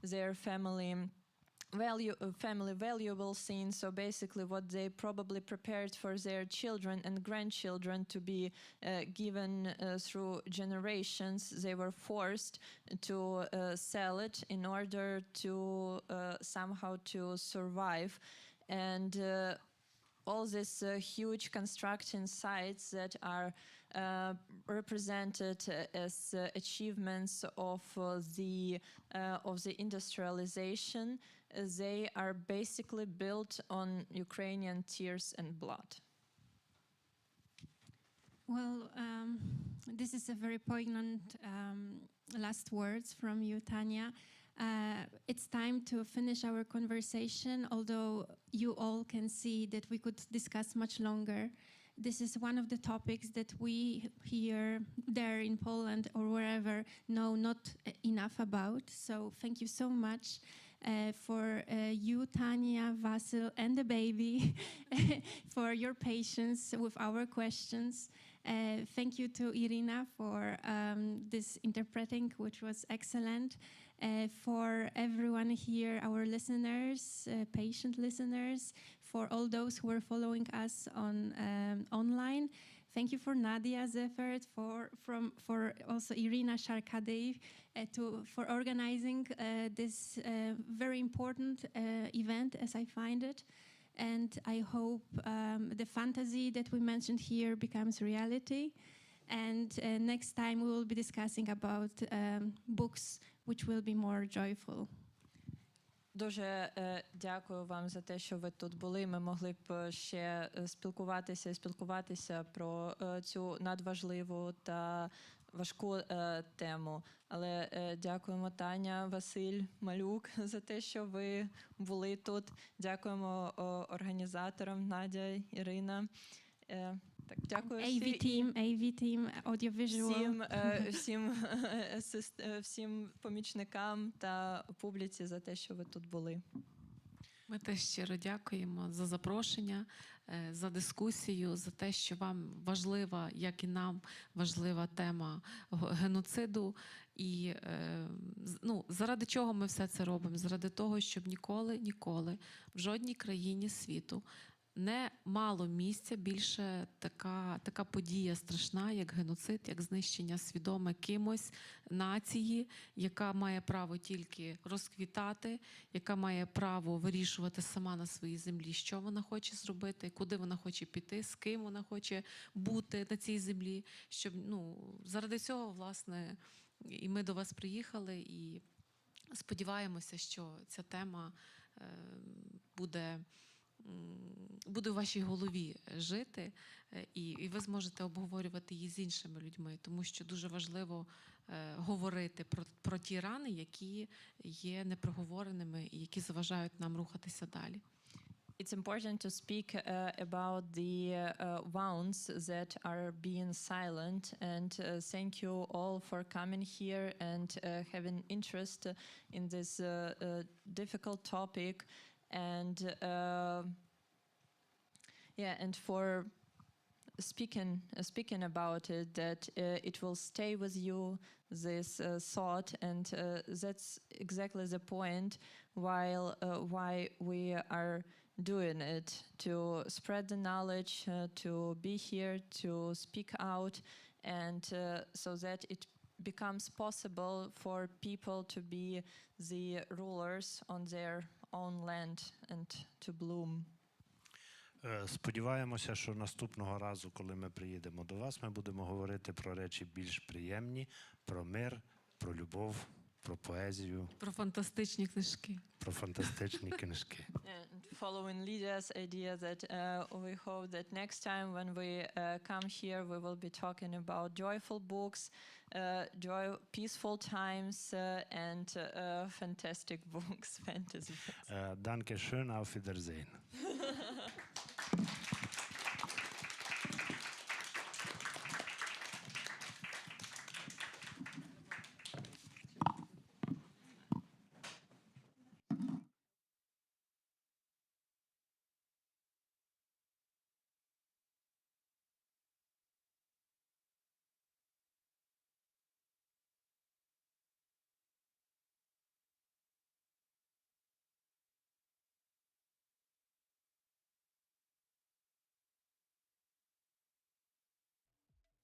their family family valuable things, so basically what they probably prepared for their children and grandchildren to be given through generations, they were forced to sell it in order to somehow to survive. And all these huge construction sites that are represented as achievements of the industrialization, they are basically built on Ukrainian tears and blood. Well, this is a very poignant last words from you, Tanya. It's time to finish our conversation, although you all can see that we could discuss much longer. This is one of the topics that we here, there in Poland or wherever know not enough about. So thank you so much for you, Tanya, Vasil, and the baby for your patience with our questions. Thank you to Irina for this interpreting, which was excellent. For everyone here, our listeners, patient listeners, for all those who are following us on online. Thank you for Nadia's effort, for also Irina Sharkadev for organizing this very important event, as I find it. And I hope the fantasy that we mentioned here becomes reality. And next time we will be discussing about books which will be more joyful. Дуже дякую вам за те, що ви тут були. Ми могли б ще спілкуватися про цю надважливу та важку тему. Але дякуємо, Таня, Василь, Малюк, за те, що ви були тут. Дякуємо організаторам, Надя, Ірина. Так, дякую AV Team, Audiovisual. Всім помічникам та публіці за те, що ви тут були. Ми теж щиро дякуємо за запрошення, за дискусію, за те, що вам важлива, як і нам, важлива тема геноциду. І заради чого ми все це робимо? Заради того, щоб ніколи в жодній країні світу не мало місця більше така подія страшна, як геноцид, як знищення свідоме кимось нації, яка має право тільки розквітати, яка має право вирішувати сама на своїй землі, що вона хоче зробити, куди вона хоче піти, з ким вона хоче бути на цій землі. Щоб, заради цього, власне, і ми до вас приїхали, і сподіваємося, що ця тема буде в вашій голові жити, і ви зможете обговорювати її з іншими людьми, тому що дуже важливо говорити про ті рани, які є непроговореними і які заважають нам рухатися далі. It's important to speak about the wounds that are being silent, and thank you all for coming here and having interest in this difficult topic. And and for speaking about it, that it will stay with you, this thought, and that's exactly the point why we are doing it, to spread the knowledge, to be here, to speak out, and so that it becomes possible for people to be the rulers on their own land and to bloom. Сподіваємося, що наступного разу, коли ми приїдемо до вас, ми будемо говорити про речі більш приємні, про мир, про любов, про поезію. Про фантастичні книжки. Про фантастичні книжки. And following Lydia's idea that we hope that next time when we come here, we will be talking about joyful books, peaceful times, and fantastic books, fantasy books. Danke schön, auf Wiedersehen.